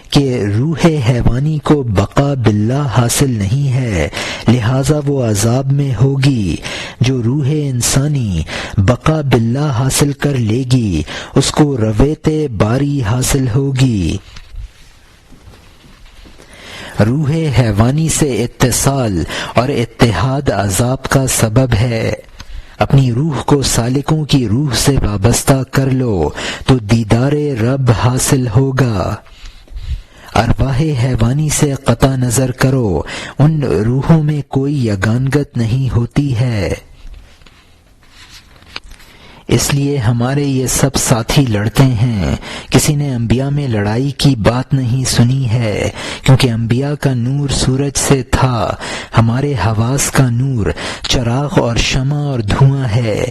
کہ روح حیوانی کو بقا باللہ حاصل نہیں ہے، لہذا وہ عذاب میں ہوگی۔ جو روح انسانی بقا باللہ حاصل کر لے گی اس کو رویت باری حاصل ہوگی۔ روح حیوانی سے اتصال اور اتحاد عذاب کا سبب ہے۔ اپنی روح کو سالکوں کی روح سے وابستہ کر لو تو دیدار رب حاصل ہوگا۔ ارواح حیوانی سے قطع نظر کرو، ان روحوں میں کوئی یگانگت نہیں ہوتی ہے۔ اس لیے ہمارے یہ سب ساتھی لڑتے ہیں۔ کسی نے انبیاء میں لڑائی کی بات نہیں سنی ہے، کیونکہ انبیاء کا نور سورج سے تھا، ہمارے حواس کا نور چراغ اور شمع اور دھواں ہے،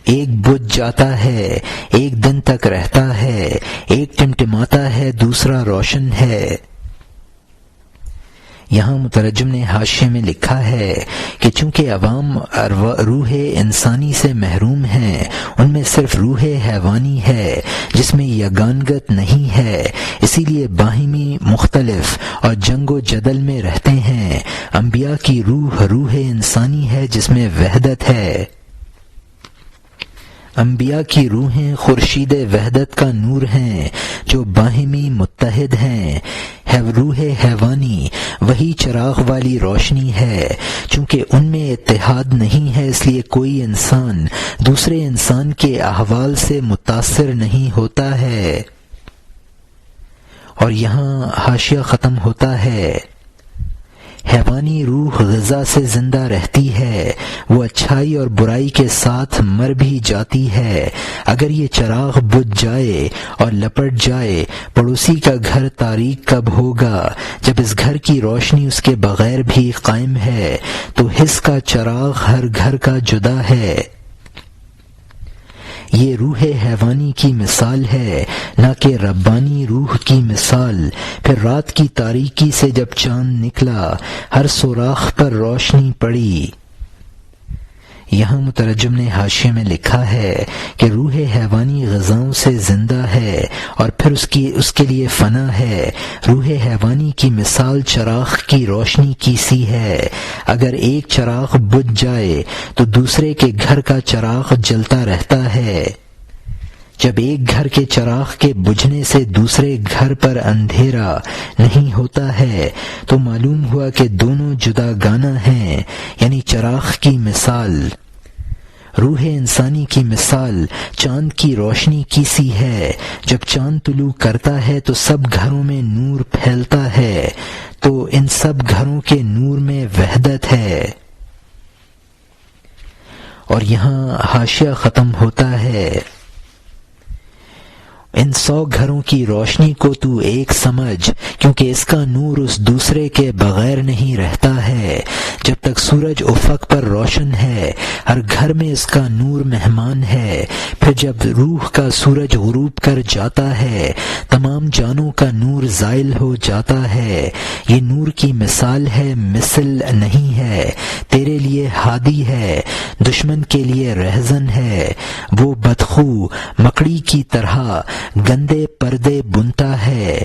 ایک بجھ جاتا ہے، ایک دن تک رہتا ہے، ایک ٹمٹماتا ہے، دوسرا روشن ہے۔ یہاں مترجم نے حاشیے میں لکھا ہے کہ چونکہ عوام روح انسانی سے محروم ہیں، ان میں صرف روح حیوانی ہے جس میں یگانگت نہیں ہے، اسی لیے باہمی مختلف اور جنگ و جدل میں رہتے ہیں۔ انبیاء کی روح انسانی ہے جس میں وحدت ہے۔ انبیاء کی روحیں خورشید وحدت کا نور ہیں جو باہمی متحد ہیں۔ روح حیوانی وہی چراغ والی روشنی ہے، چونکہ ان میں اتحاد نہیں ہے اس لیے کوئی انسان دوسرے انسان کے احوال سے متاثر نہیں ہوتا ہے۔ اور یہاں حاشیہ ختم ہوتا ہے۔ حیوانی روح غذا سے زندہ رہتی ہے، وہ اچھائی اور برائی کے ساتھ مر بھی جاتی ہے۔ اگر یہ چراغ بجھ جائے اور لپٹ جائے، پڑوسی کا گھر تاریک کب ہوگا؟ جب اس گھر کی روشنی اس کے بغیر بھی قائم ہے تو حس کا چراغ ہر گھر کا جدا ہے۔ یہ روح حیوانی کی مثال ہے، نہ کہ ربانی روح کی مثال۔ پھر رات کی تاریکی سے جب چاند نکلا، ہر سوراخ پر روشنی پڑی۔ یہاں مترجم نے حاشیے میں لکھا ہے کہ روح حیوانی غذاؤں سے زندہ ہے اور پھر اس کے لیے فنا ہے۔ روح حیوانی کی مثال چراغ کی روشنی کی سی ہے۔ اگر ایک چراغ بجھ جائے تو دوسرے کے گھر کا چراغ جلتا رہتا ہے۔ جب ایک گھر کے چراغ کے بجھنے سے دوسرے گھر پر اندھیرا نہیں ہوتا ہے تو معلوم ہوا کہ دونوں جدا گانا ہیں، یعنی چراغ کی مثال روح انسانی کی مثال چاند کی روشنی کی سی ہے۔ جب چاند طلوع کرتا ہے تو سب گھروں میں نور پھیلتا ہے، تو ان سب گھروں کے نور میں وحدت ہے۔ اور یہاں حاشیہ ختم ہوتا ہے، ان 100 گھروں کی روشنی کو تو ایک سمجھ، کیونکہ اس کا نور اس دوسرے کے بغیر نہیں رہتا ہے۔ جب تک سورج افق پر روشن ہے ہر گھر میں اس کا نور مہمان ہے، پھر جب روح کا سورج غروب کر جاتا ہے تمام جانوں کا نور زائل ہو جاتا ہے۔ یہ نور کی مثال ہے، مثل نہیں ہے۔ تیرے لیے ہادی ہے، دشمن کے لیے رہزن ہے۔ وہ بدخو مکڑی کی طرح گندے پردے بنتا ہے،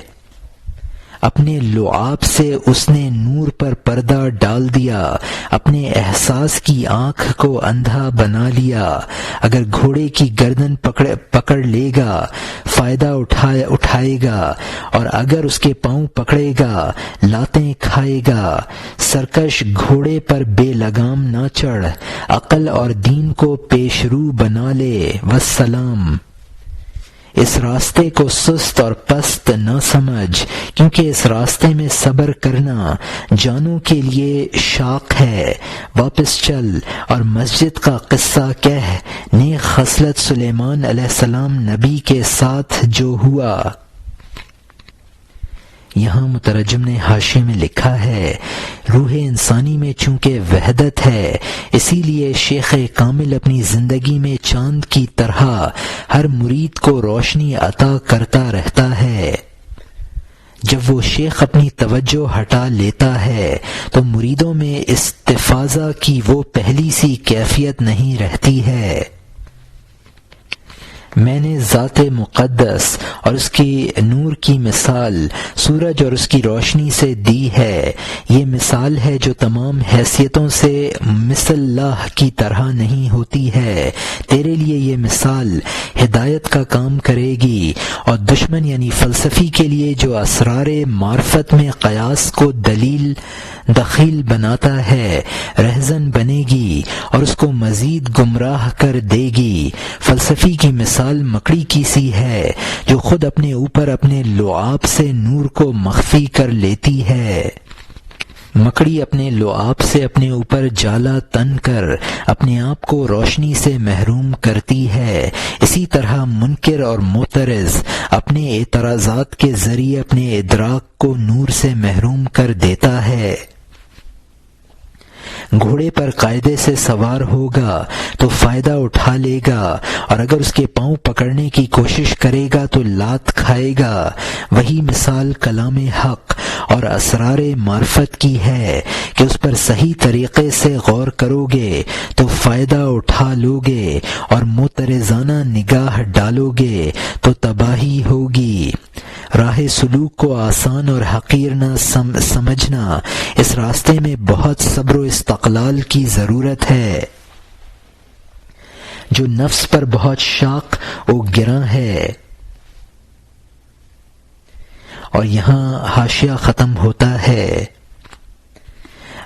اپنے لعاب سے اس نے نور پر پردہ ڈال دیا، اپنے احساس کی آنکھ کو اندھا بنا لیا۔ اگر گھوڑے کی گردن پکڑ لے گا فائدہ اٹھائے گا، اور اگر اس کے پاؤں پکڑے گا لاتیں کھائے گا۔ سرکش گھوڑے پر بے لگام نہ چڑھ، عقل اور دین کو پیشرو بنا لے، والسلام۔ اس راستے کو سست اور پست نہ سمجھ، کیونکہ اس راستے میں صبر کرنا جانوں کے لیے شاق ہے۔ واپس چل اور مسجد کا قصہ کہہ، نیک خصلت سلیمان علیہ السلام نبی کے ساتھ جو ہوا۔ یہاں مترجم نے حاشیے میں لکھا ہے، روح انسانی میں چونکہ وحدت ہے، اسی لیے شیخ کامل اپنی زندگی میں چاند کی طرح ہر مرید کو روشنی عطا کرتا رہتا ہے۔ جب وہ شیخ اپنی توجہ ہٹا لیتا ہے تو مریدوں میں استفاضہ کی وہ پہلی سی کیفیت نہیں رہتی ہے۔ میں نے ذات مقدس اور اس کی نور کی مثال سورج اور اس کی روشنی سے دی ہے۔ یہ مثال ہے جو تمام حیثیتوں سے مثل اللہ کی طرح نہیں ہوتی ہے۔ تیرے لیے یہ مثال ہدایت کا کام کرے گی، اور دشمن یعنی فلسفی کے لیے جو اسرار معرفت میں قیاس کو دخیل بناتا ہے رہزن بنے گی اور اس کو مزید گمراہ کر دے گی۔ فلسفی کی مثال مکڑی کی سی ہے جو خود اپنے اوپر اپنے لعاب سے نور کو مخفی کر لیتی ہے۔ مکڑی اپنے لعاب سے اپنے اوپر جالا تن کر اپنے آپ کو روشنی سے محروم کرتی ہے۔ اسی طرح منکر اور معترض اپنے اعتراضات کے ذریعے اپنے ادراک کو نور سے محروم کر دیتا ہے۔ گھوڑے پر قاعدے سے سوار ہوگا تو فائدہ اٹھا لے گا، اور اگر اس کے پاؤں پکڑنے کی کوشش کرے گا تو لات کھائے گا۔ وہی مثال کلام حق اور اسرار معرفت کی ہے کہ اس پر صحیح طریقے سے غور کرو گے تو فائدہ اٹھا لو گے، اور معترضانہ نگاہ ڈالو گے تو تباہی ہوگی۔ راہ سلوک کو آسان اور حقیر نہ سمجھنا، اس راستے میں بہت صبر و استقلال کی ضرورت ہے، جو نفس پر بہت شاق و گراں ہے۔ اور یہاں حاشیہ ختم ہوتا ہے۔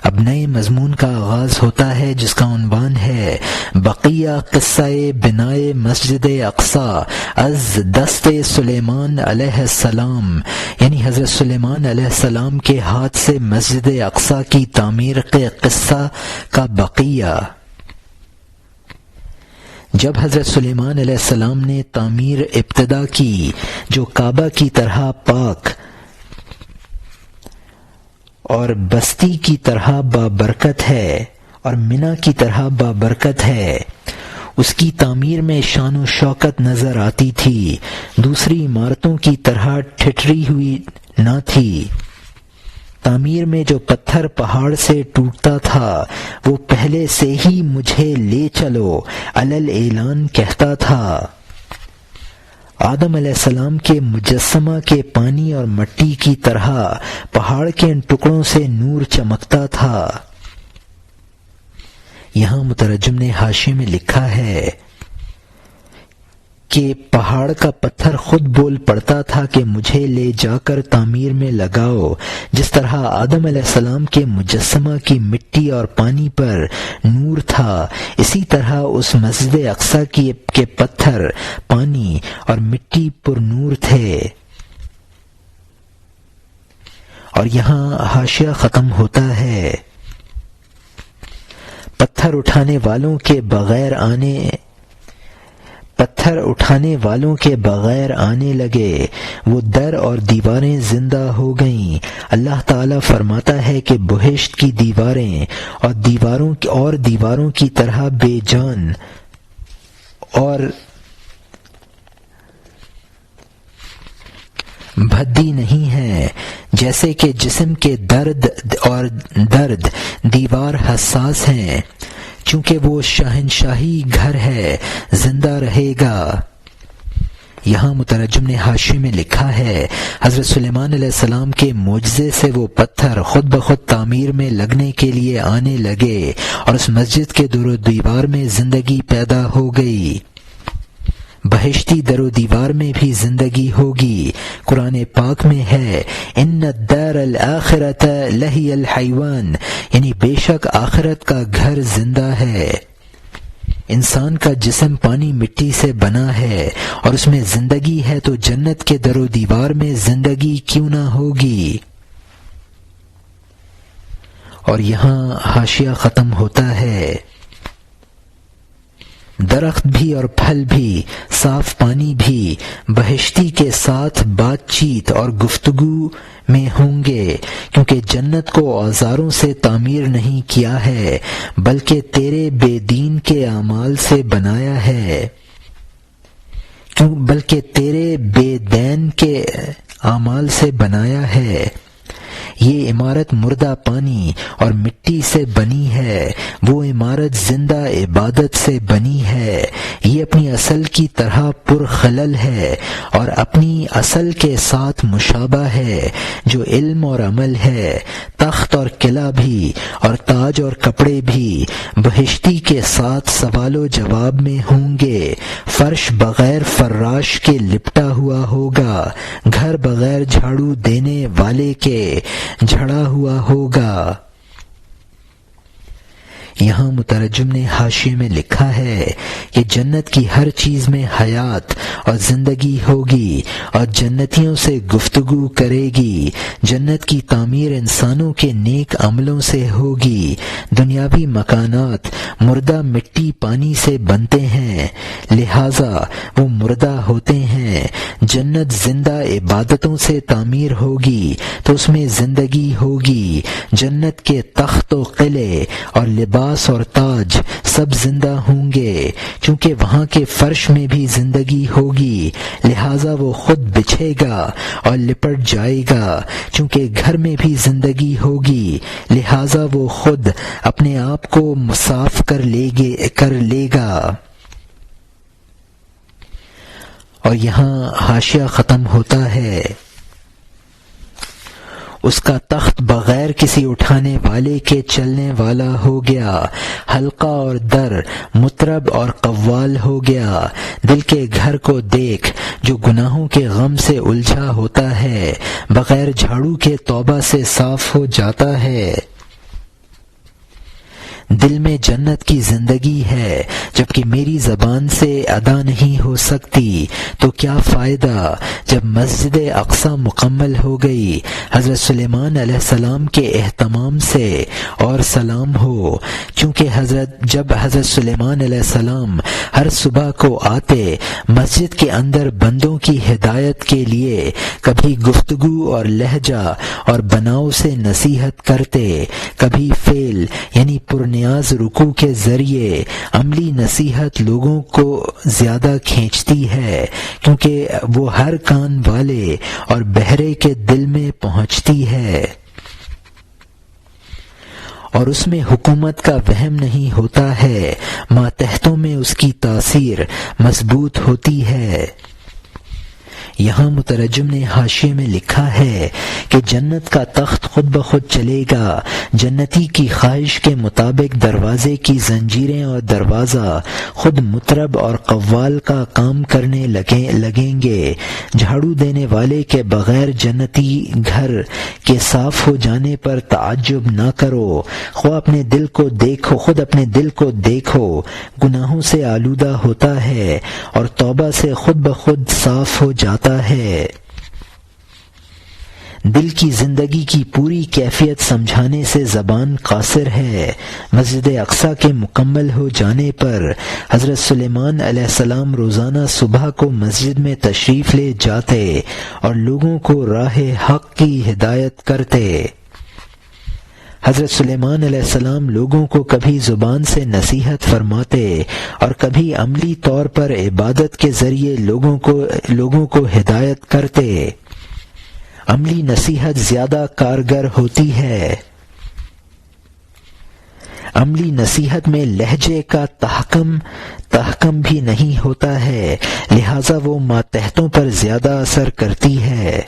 اب نئے مضمون کا آغاز ہوتا ہے جس کا عنوان ہے بقیہ قصہ بنائے مسجد اقصی از دست سلیمان علیہ السلام، یعنی حضرت سلیمان علیہ السلام کے ہاتھ سے مسجد اقصی کی تعمیر کے قصہ کا بقیہ۔ جب حضرت سلیمان علیہ السلام نے تعمیر ابتدا کی جو کعبہ کی طرح پاک اور بستی کی طرح بابرکت ہے اور منی کی طرح بابرکت ہے، اس کی تعمیر میں شان و شوکت نظر آتی تھی، دوسری عمارتوں کی طرح ٹھٹری ہوئی نہ تھی۔ تعمیر میں جو پتھر پہاڑ سے ٹوٹتا تھا وہ پہلے سے ہی مجھے لے چلو علل اعلان کہتا تھا۔ آدم علیہ السلام کے مجسمہ کے پانی اور مٹی کی طرح پہاڑ کے ان ٹکڑوں سے نور چمکتا تھا۔ یہاں مترجم نے حاشیے میں لکھا ہے کہ پہاڑ کا پتھر خود بول پڑتا تھا کہ مجھے لے جا کر تعمیر میں لگاؤ، جس طرح آدم علیہ السلام کے مجسمہ کی مٹی اور پانی پر نور تھا، اسی طرح اس مسجد اقصی کے پتھر، پانی اور مٹی پر نور تھے۔ اور یہاں حاشیہ ختم ہوتا ہے۔ پتھر اٹھانے والوں کے بغیر آنے لگے، وہ در اور دیواریں زندہ ہو گئیں۔ اللہ تعالیٰ فرماتا ہے کہ بہشت کی دیواریں اور دیواروں کی طرح بے جان اور بھدی نہیں ہیں، جیسے کہ جسم کے درد دیوار حساس ہیں، چونکہ وہ شہنشاہی گھر ہے، زندہ رہے گا۔ یہاں مترجم نے حاشیے میں لکھا ہے، حضرت سلیمان علیہ السلام کے معجزے سے وہ پتھر خود بخود تعمیر میں لگنے کے لیے آنے لگے اور اس مسجد کے در و دیوار میں زندگی پیدا ہو گئی۔ بہشتی در و دیوار میں بھی زندگی ہوگی۔ قرآن پاک میں ہے ان الدار الآخرۃ لہی الحیوان، یعنی بے شک آخرت کا گھر زندہ ہے۔ انسان کا جسم پانی مٹی سے بنا ہے اور اس میں زندگی ہے، تو جنت کے در و دیوار میں زندگی کیوں نہ ہوگی؟ اور یہاں حاشیہ ختم ہوتا ہے۔ درخت بھی اور پھل بھی، صاف پانی بھی بہشتی کے ساتھ بات چیت اور گفتگو میں ہوں گے، کیونکہ جنت کو اوزاروں سے تعمیر نہیں کیا ہے بلکہ تیرے بے دین کے اعمال سے بنایا ہے، بلکہ تیرے بے دین کے اعمال سے بنایا ہے۔ یہ عمارت مردہ پانی اور مٹی سے بنی ہے، وہ عمارت زندہ عبادت سے بنی ہے۔ یہ اپنی اصل کی طرح پرخلل ہے اور اپنی اصل کے ساتھ مشابہ ہے جو علم اور عمل ہے۔ تخت اور قلعہ بھی اور تاج اور کپڑے بھی بہشتی کے ساتھ سوال و جواب میں ہوں گے۔ فرش بغیر فراش کے لپٹا ہوا ہوگا، گھر بغیر جھاڑو دینے والے کے جھڑا ہوا ہوگا۔ یہاں مترجم نے حاشیے میں لکھا ہے کہ جنت کی ہر چیز میں حیات اور زندگی ہوگی اور جنتیوں سے گفتگو کرے گی۔ جنت کی تعمیر انسانوں کے نیک عملوں سے ہوگی۔ دنیاوی مکانات مردہ مٹی پانی سے بنتے ہیں، لہذا وہ مردہ ہوتے ہیں۔ جنت زندہ عبادتوں سے تعمیر ہوگی تو اس میں زندگی ہوگی۔ جنت کے تخت و قلعے اور لباس اور تاج سب زندہ ہوں گے، چونکہ وہاں کے فرش میں بھی زندگی ہوگی، لہذا وہ خود بچھے گا اور لپٹ جائے گا۔ چونکہ گھر میں بھی زندگی ہوگی، لہذا وہ خود اپنے آپ کو صاف کر لے گا۔ اور یہاں حاشیہ ختم ہوتا ہے۔ اس کا تخت بغیر کسی اٹھانے والے کے چلنے والا ہو گیا، حلقہ اور در مطرب اور قوال ہو گیا۔ دل کے گھر کو دیکھ جو گناہوں کے غم سے الجھا ہوتا ہے، بغیر جھاڑو کے توبہ سے صاف ہو جاتا ہے۔ دل میں جنت کی زندگی ہے، جبکہ میری زبان سے ادا نہیں ہو سکتی، تو کیا فائدہ جب مسجد اقصی مکمل ہو گئی۔ حضرت سلیمان علیہ السلام کے اہتمام سے اور سلام ہو، چونکہ جب حضرت سلیمان علیہ السلام ہر صبح کو آتے، مسجد کے اندر بندوں کی ہدایت کے لیے کبھی گفتگو اور لہجہ اور بناؤ سے نصیحت کرتے، کبھی فعل یعنی نیاز رکوع کے ذریعے عملی نصیحت لوگوں کو زیادہ کھینچتی ہے، کیونکہ وہ ہر کان والے اور بہرے کے دل میں پہنچتی ہے۔ اور اس میں حکومت کا وہم نہیں ہوتا ہے، ماتحتوں میں اس کی تاثیر مضبوط ہوتی ہے۔ یہاں مترجم نے حاشیے میں لکھا ہے کہ جنت کا تخت خود بخود چلے گا، جنتی کی خواہش کے مطابق دروازے کی زنجیریں اور دروازہ خود مطرب اور قوال کا کام کرنے لگیں گے۔ جھاڑو دینے والے کے بغیر جنتی گھر کے صاف ہو جانے پر تعجب نہ کرو، خود اپنے دل کو دیکھو، گناہوں سے آلودہ ہوتا ہے اور توبہ سے خود بخود صاف ہو جاتا ہے۔ دل کی زندگی کی پوری کیفیت سمجھانے سے زبان قاصر ہے۔ مسجد اقصی کے مکمل ہو جانے پر حضرت سلیمان علیہ السلام روزانہ صبح کو مسجد میں تشریف لے جاتے اور لوگوں کو راہ حق کی ہدایت کرتے۔ حضرت سلیمان علیہ السلام لوگوں کو کبھی زبان سے نصیحت فرماتے اور کبھی عملی طور پر عبادت کے ذریعے لوگوں کو ہدایت کرتے۔ عملی نصیحت زیادہ کارگر ہوتی ہے۔ عملی نصیحت میں لہجے کا تحکم بھی نہیں ہوتا ہے، لہذا وہ ماتحتوں پر زیادہ اثر کرتی ہے۔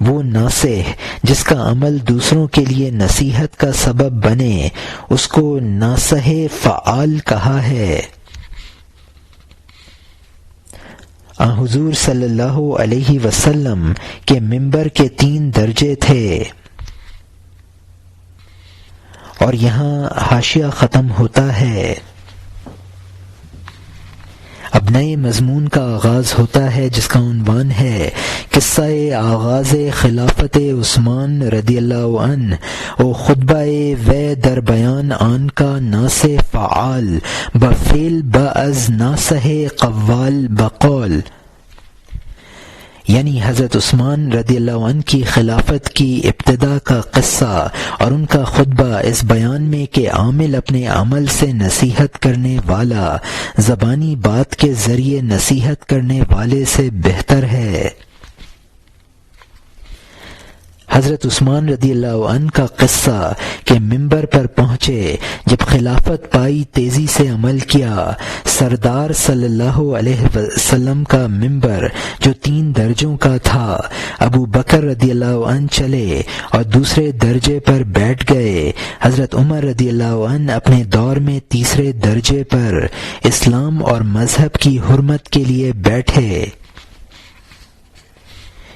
وہ ناصح جس کا عمل دوسروں کے لیے نصیحت کا سبب بنے، اس کو ناصح فعال کہا ہے۔ حضور صلی اللہ علیہ وسلم کے منبر کے 3 درجے تھے۔ اور یہاں حاشیہ ختم ہوتا ہے۔ اب نئے مضمون کا آغاز ہوتا ہے جس کا عنوان ہے قصہ آغاز خلافت عثمان رضی اللہ عنہ و خطبہ وے در بیان آن کا ناصح فعال بفعل باز ناصح قوال بقول، یعنی حضرت عثمان رضی اللہ عنہ کی خلافت کی ابتدا کا قصہ اور ان کا خطبہ اس بیان میں کہ عامل اپنے عمل سے نصیحت کرنے والا زبانی بات کے ذریعے نصیحت کرنے والے سے بہتر ہے۔ حضرت عثمان رضی اللہ عنہ کا قصہ کہ منبر پر پہنچے، جب خلافت پائی تیزی سے عمل کیا۔ سردار صلی اللہ علیہ وسلم کا منبر جو 3 درجوں کا تھا، ابو بکر رضی اللہ عنہ چلے اور دوسرے درجے پر بیٹھ گئے۔ حضرت عمر رضی اللہ عنہ اپنے دور میں تیسرے درجے پر اسلام اور مذہب کی حرمت کے لیے بیٹھے۔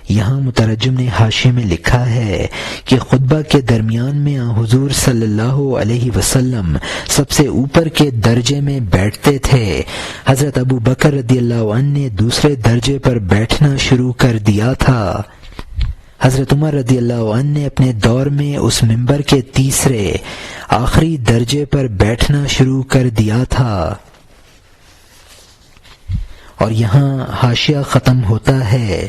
یہاں مترجم نے حاشیے میں لکھا ہے کہ خطبہ کے درمیان میں حضور صلی اللہ علیہ وسلم سب سے اوپر کے درجے میں بیٹھتے تھے۔ حضرت ابو بکر رضی اللہ عنہ نے دوسرے درجے پر بیٹھنا شروع کر دیا تھا۔ حضرت عمر رضی اللہ عنہ نے اپنے دور میں اس منبر کے تیسرے آخری درجے پر بیٹھنا شروع کر دیا تھا۔ اور یہاں حاشیہ ختم ہوتا ہے۔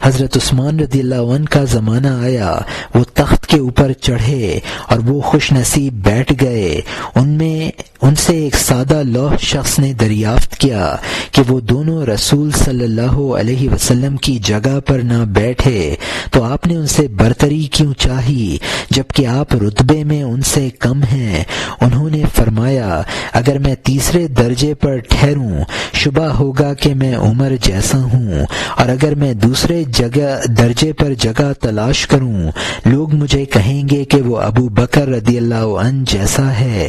حضرت عثمان رضی اللہ عنہ کا زمانہ آیا، وہ تخت کے اوپر چڑھے اور وہ خوش نصیب بیٹھ گئے۔ ان سے ایک سادہ لوح شخص نے دریافت کیا کہ وہ دونوں رسول صلی اللہ علیہ وسلم کی جگہ پر نہ بیٹھے تو آپ نے ان سے برتری کیوں چاہی جبکہ آپ رتبے میں ان سے کم ہیں؟ انہوں نے فرمایا، اگر میں تیسرے درجے پر ٹھہروں شبہ ہوگا کہ میں عمر جیسا ہوں، اور اگر میں دوسرے درجے پر جگہ تلاش کروں لوگ مجھے کہیں گے کہ وہ ابو بکر رضی اللہ عنہ جیسا ہے۔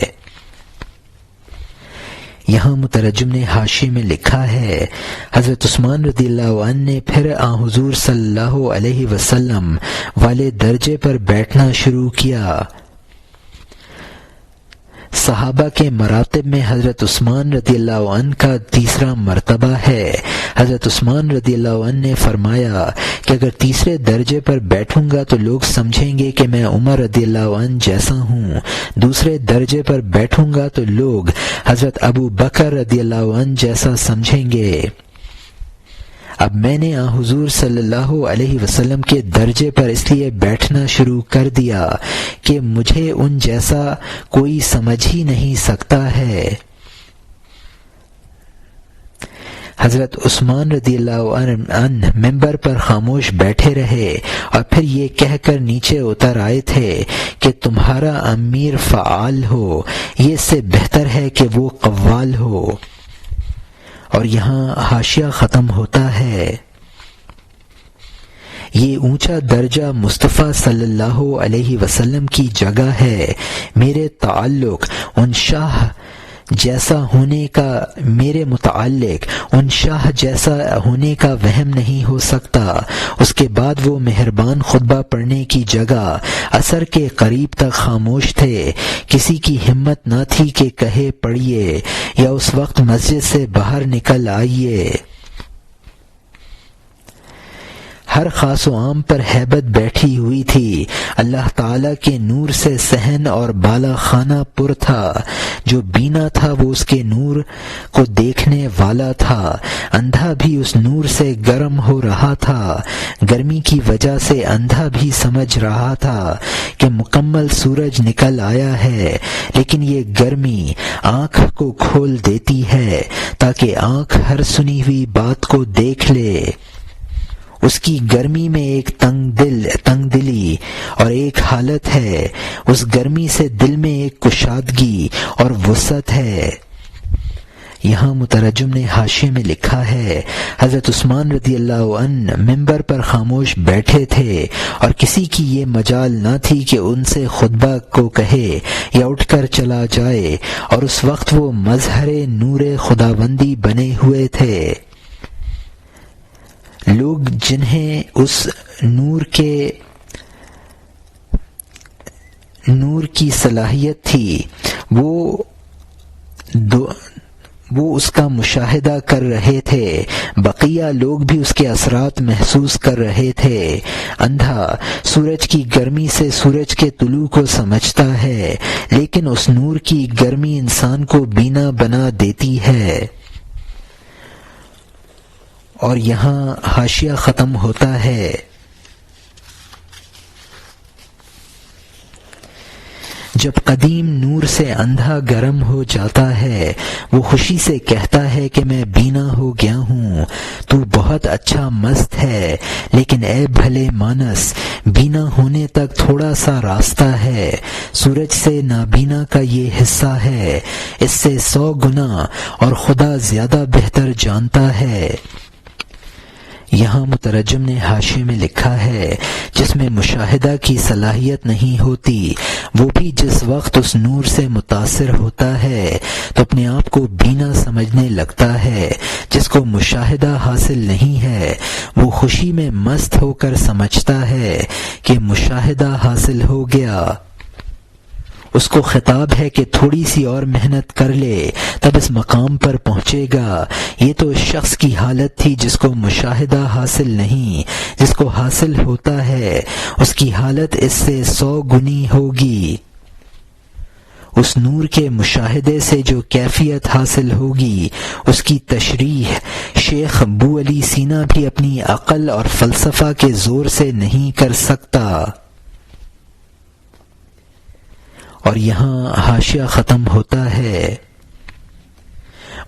یہاں مترجم نے حاشیے میں لکھا ہے، حضرت عثمان رضی اللہ عنہ نے پھر حضور صلی اللہ علیہ وسلم والے درجے پر بیٹھنا شروع کیا۔ صحابہ کے مراتب میں حضرت عثمان رضی اللہ عنہ کا تیسرا مرتبہ ہے۔ حضرت عثمان رضی اللہ عنہ نے فرمایا کہ اگر تیسرے درجے پر بیٹھوں گا تو لوگ سمجھیں گے کہ میں عمر رضی اللہ عنہ جیسا ہوں، دوسرے درجے پر بیٹھوں گا تو لوگ حضرت ابو بکر رضی اللہ عنہ جیسا سمجھیں گے۔ اب میں نے حضور صلی اللہ علیہ وسلم کے درجے پر اس لیے بیٹھنا شروع کر دیا کہ مجھے ان جیسا کوئی سمجھ ہی نہیں سکتا ہے۔ حضرت عثمان رضی اللہ عنہ ممبر پر خاموش بیٹھے رہے اور پھر یہ کہہ کر نیچے اتر آئے تھے کہ تمہارا امیر فعال ہو، یہ اس سے بہتر ہے کہ وہ قوال ہو۔ اور یہاں حاشیہ ختم ہوتا ہے۔ یہ اونچا درجہ مصطفیٰ صلی اللہ علیہ وسلم کی جگہ ہے۔ میرے متعلق ان شاہ جیسا ہونے کا وہم نہیں ہو سکتا۔ اس کے بعد وہ مہربان خطبہ پڑھنے کی جگہ عصر کے قریب تک خاموش تھے۔ کسی کی ہمت نہ تھی کہ کہے پڑھیے یا اس وقت مسجد سے باہر نکل آئیے۔ ہر خاص و عام پر ہیبت بیٹھی ہوئی تھی۔ اللہ تعالیٰ کے نور سے صحن اور بالا خانہ پر تھا۔ جو بینا تھا وہ اس کے نور کو دیکھنے والا تھا۔ اندھا بھی اس نور سے گرم ہو رہا تھا۔ گرمی کی وجہ سے اندھا بھی سمجھ رہا تھا کہ مکمل سورج نکل آیا ہے، لیکن یہ گرمی آنکھ کو کھول دیتی ہے تاکہ آنکھ ہر سنی ہوئی بات کو دیکھ لے۔ اس کی گرمی میں ایک تنگ دلی اور ایک حالت ہے، اس گرمی سے دل میں ایک کشادگی اور وسعت ہے۔ یہاں مترجم نے حاشیے میں لکھا ہے، حضرت عثمان رضی اللہ عنہ ممبر پر خاموش بیٹھے تھے اور کسی کی یہ مجال نہ تھی کہ ان سے خطبہ کو کہے یا اٹھ کر چلا جائے، اور اس وقت وہ مظہر نور خداوندی بنے ہوئے تھے۔ لوگ جنہیں اس نور کی صلاحیت تھی وہ اس کا مشاہدہ کر رہے تھے، بقیہ لوگ بھی اس کے اثرات محسوس کر رہے تھے۔ اندھا سورج کی گرمی سے سورج کے طلوع کو سمجھتا ہے، لیکن اس نور کی گرمی انسان کو بینا بنا دیتی ہے۔ اور یہاں حاشیہ ختم ہوتا ہے۔ جب قدیم نور سے اندھا گرم ہو جاتا ہے، وہ خوشی سے کہتا ہے کہ میں بینا ہو گیا ہوں، تو بہت اچھا مست ہے، لیکن اے بھلے مانس، بینا ہونے تک تھوڑا سا راستہ ہے۔ سورج سے نابینا کا یہ حصہ ہے، اس سے 100 گنا، اور خدا زیادہ بہتر جانتا ہے۔ یہاں مترجم نے حاشیے میں لکھا ہے، جس میں مشاہدہ کی صلاحیت نہیں ہوتی، وہ بھی جس وقت اس نور سے متاثر ہوتا ہے تو اپنے آپ کو بینا سمجھنے لگتا ہے۔ جس کو مشاہدہ حاصل نہیں ہے وہ خوشی میں مست ہو کر سمجھتا ہے کہ مشاہدہ حاصل ہو گیا۔ اس کو خطاب ہے کہ تھوڑی سی اور محنت کر لے تب اس مقام پر پہنچے گا۔ یہ تو اس شخص کی حالت تھی جس کو مشاہدہ حاصل نہیں، جس کو حاصل ہوتا ہے اس کی حالت اس سے 100 گنی ہوگی۔ اس نور کے مشاہدے سے جو کیفیت حاصل ہوگی اس کی تشریح شیخ ابو علی سینا بھی اپنی عقل اور فلسفہ کے زور سے نہیں کر سکتا۔ اور یہاں حاشیہ ختم ہوتا ہے۔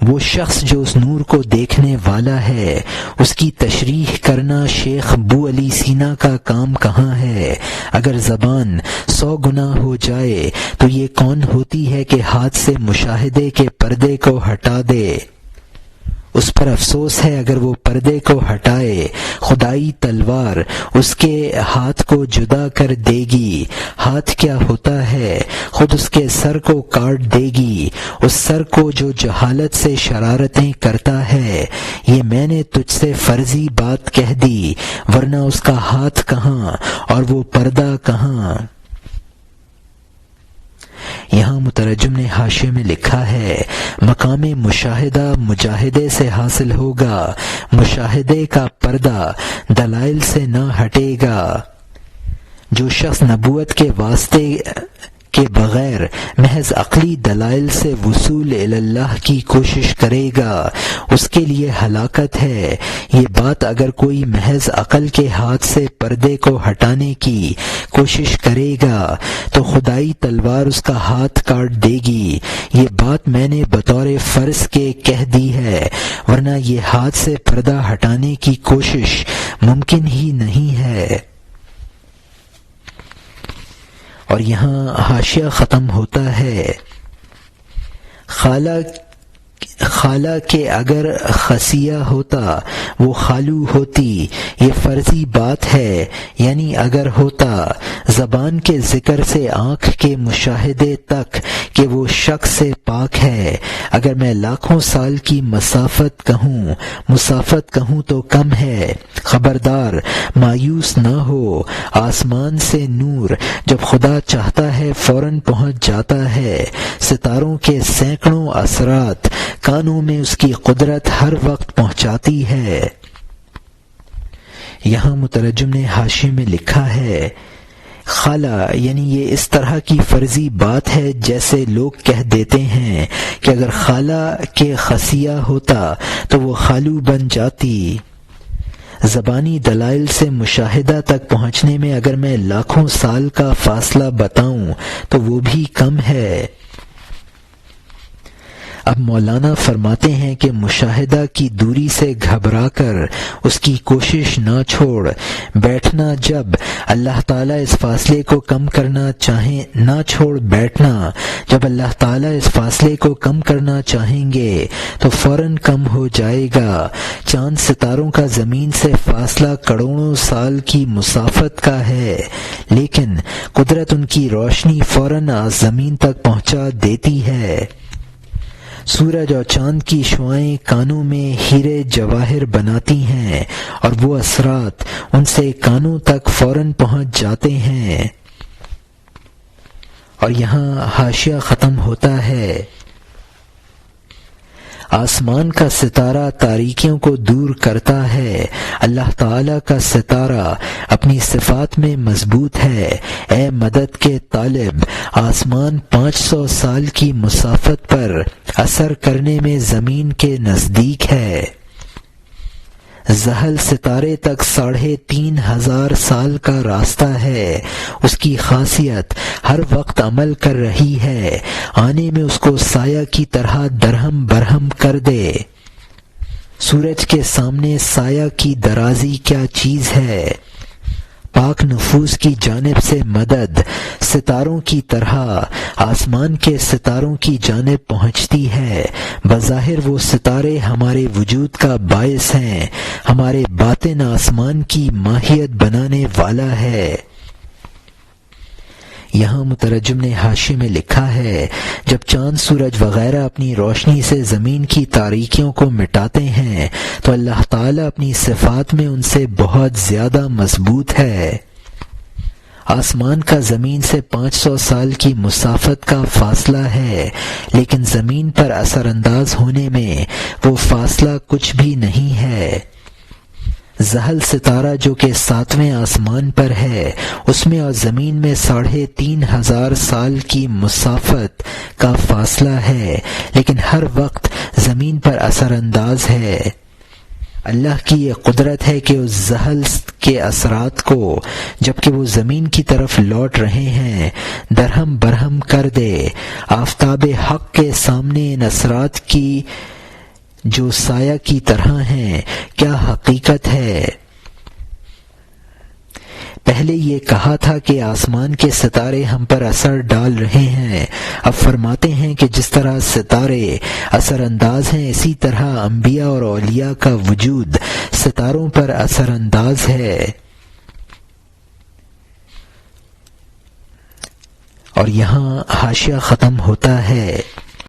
وہ شخص جو اس نور کو دیکھنے والا ہے، اس کی تشریح کرنا شیخ ابو علی سینا کا کام کہاں ہے؟ اگر زبان 100 گنا ہو جائے تو یہ کون ہوتی ہے کہ ہاتھ سے مشاہدے کے پردے کو ہٹا دے؟ اس پر افسوس ہے اگر وہ پردے کو ہٹائے، خدائی تلوار اس کے ہاتھ کو جدا کر دے گی۔ ہاتھ کیا ہوتا ہے؟ خود اس کے سر کو کاٹ دے گی، اس سر کو جو جہالت سے شرارتیں کرتا ہے۔ یہ میں نے تجھ سے فرضی بات کہہ دی، ورنہ اس کا ہاتھ کہاں اور وہ پردہ کہاں؟ یہاں مترجم نے حاشیے میں لکھا ہے، مقام مشاہدہ مجاہدے سے حاصل ہوگا، مشاہدے کا پردہ دلائل سے نہ ہٹے گا۔ جو شخص نبوت کے واسطے کہ بغیر محض عقلی دلائل سے وصول اللہ کی کوشش کرے گا اس کے لیے ہلاکت ہے۔ یہ بات اگر کوئی محض عقل کے ہاتھ سے پردے کو ہٹانے کی کوشش کرے گا تو خدائی تلوار اس کا ہاتھ کاٹ دے گی۔ یہ بات میں نے بطور فرض کے کہہ دی ہے، ورنہ یہ ہاتھ سے پردہ ہٹانے کی کوشش ممکن ہی نہیں ہے۔ اور یہاں حاشیہ ختم ہوتا ہے۔ خالہ کہ اگر خسیہ ہوتا وہ خالو ہوتی، یہ فرضی بات ہے، یعنی اگر ہوتا زبان کے ذکر سے آنکھ کے مشاہدے تک کہ وہ شک سے پاک ہے۔ اگر میں لاکھوں سال کی مسافت کہوں تو کم ہے۔ خبردار مایوس نہ ہو، آسمان سے نور جب خدا چاہتا ہے فوراً پہنچ جاتا ہے۔ ستاروں کے سینکڑوں اثرات کانوں میں اس کی قدرت ہر وقت پہنچاتی ہے۔ یہاں مترجم نے حاشیے میں لکھا ہے خالہ، یعنی یہ اس طرح کی فرضی بات ہے جیسے لوگ کہہ دیتے ہیں کہ اگر خالہ کے خسیہ ہوتا تو وہ خالو بن جاتی۔ زبانی دلائل سے مشاہدہ تک پہنچنے میں اگر میں لاکھوں سال کا فاصلہ بتاؤں تو وہ بھی کم ہے۔ اب مولانا فرماتے ہیں کہ مشاہدہ کی دوری سے گھبرا کر اس کی کوشش نہ چھوڑ بیٹھنا، جب اللہ تعالیٰ اس فاصلے کو کم کرنا چاہیں نہ چھوڑ بیٹھنا، جب اللہ تعالیٰ اس فاصلے کو کم کرنا چاہیں گے تو فوراً کم ہو جائے گا۔ چاند ستاروں کا زمین سے فاصلہ کروڑوں سال کی مسافت کا ہے، لیکن قدرت ان کی روشنی فوراً زمین تک پہنچا دیتی ہے۔ سورج اور چاند کی شعاعیں کانوں میں ہیرے جواہر بناتی ہیں اور وہ اثرات ان سے کانوں تک فوراً پہنچ جاتے ہیں۔ اور یہاں حاشیہ ختم ہوتا ہے۔ آسمان کا ستارہ تاریکیوں کو دور کرتا ہے، اللہ تعالیٰ کا ستارہ اپنی صفات میں مضبوط ہے۔ اے مدد کے طالب، آسمان 500 سال کی مسافت پر اثر کرنے میں زمین کے نزدیک ہے۔ زحل ستارے تک 3500 سال کا راستہ ہے۔ اس کی خاصیت ہر وقت عمل کر رہی ہے، آنے میں اس کو سایہ کی طرح درہم برہم کر دے۔ سورج کے سامنے سایہ کی درازی کیا چیز ہے؟ پاک نفوس کی جانب سے مدد ستاروں کی طرح آسمان کے ستاروں کی جانب پہنچتی ہے۔ بظاہر وہ ستارے ہمارے وجود کا باعث ہیں، ہمارے باطن آسمان کی ماہیت بنانے والا ہے۔ یہاں مترجم نے حاشیے میں لکھا ہے جب چاند سورج وغیرہ اپنی روشنی سے زمین کی تاریکیوں کو مٹاتے ہیں تو اللہ تعالیٰ اپنی صفات میں ان سے بہت زیادہ مضبوط ہے۔ آسمان کا زمین سے 500 سال کی مسافت کا فاصلہ ہے، لیکن زمین پر اثر انداز ہونے میں وہ فاصلہ کچھ بھی نہیں ہے۔ زحل ستارہ جو کہ 7ویں آسمان پر ہے، اس میں اور زمین میں 3500 سال کی مسافت کا فاصلہ ہے، لیکن ہر وقت زمین پر اثر انداز ہے۔ اللہ کی یہ قدرت ہے کہ اس زحل کے اثرات کو جبکہ وہ زمین کی طرف لوٹ رہے ہیں درہم برہم کر دے۔ آفتاب حق کے سامنے ان اثرات کی جو سایہ کی طرح ہیں کیا حقیقت ہے۔ پہلے یہ کہا تھا کہ آسمان کے ستارے ہم پر اثر ڈال رہے ہیں، اب فرماتے ہیں کہ جس طرح ستارے اثر انداز ہیں اسی طرح انبیاء اور اولیاء کا وجود ستاروں پر اثر انداز ہے۔ اور یہاں حاشیہ ختم ہوتا ہے۔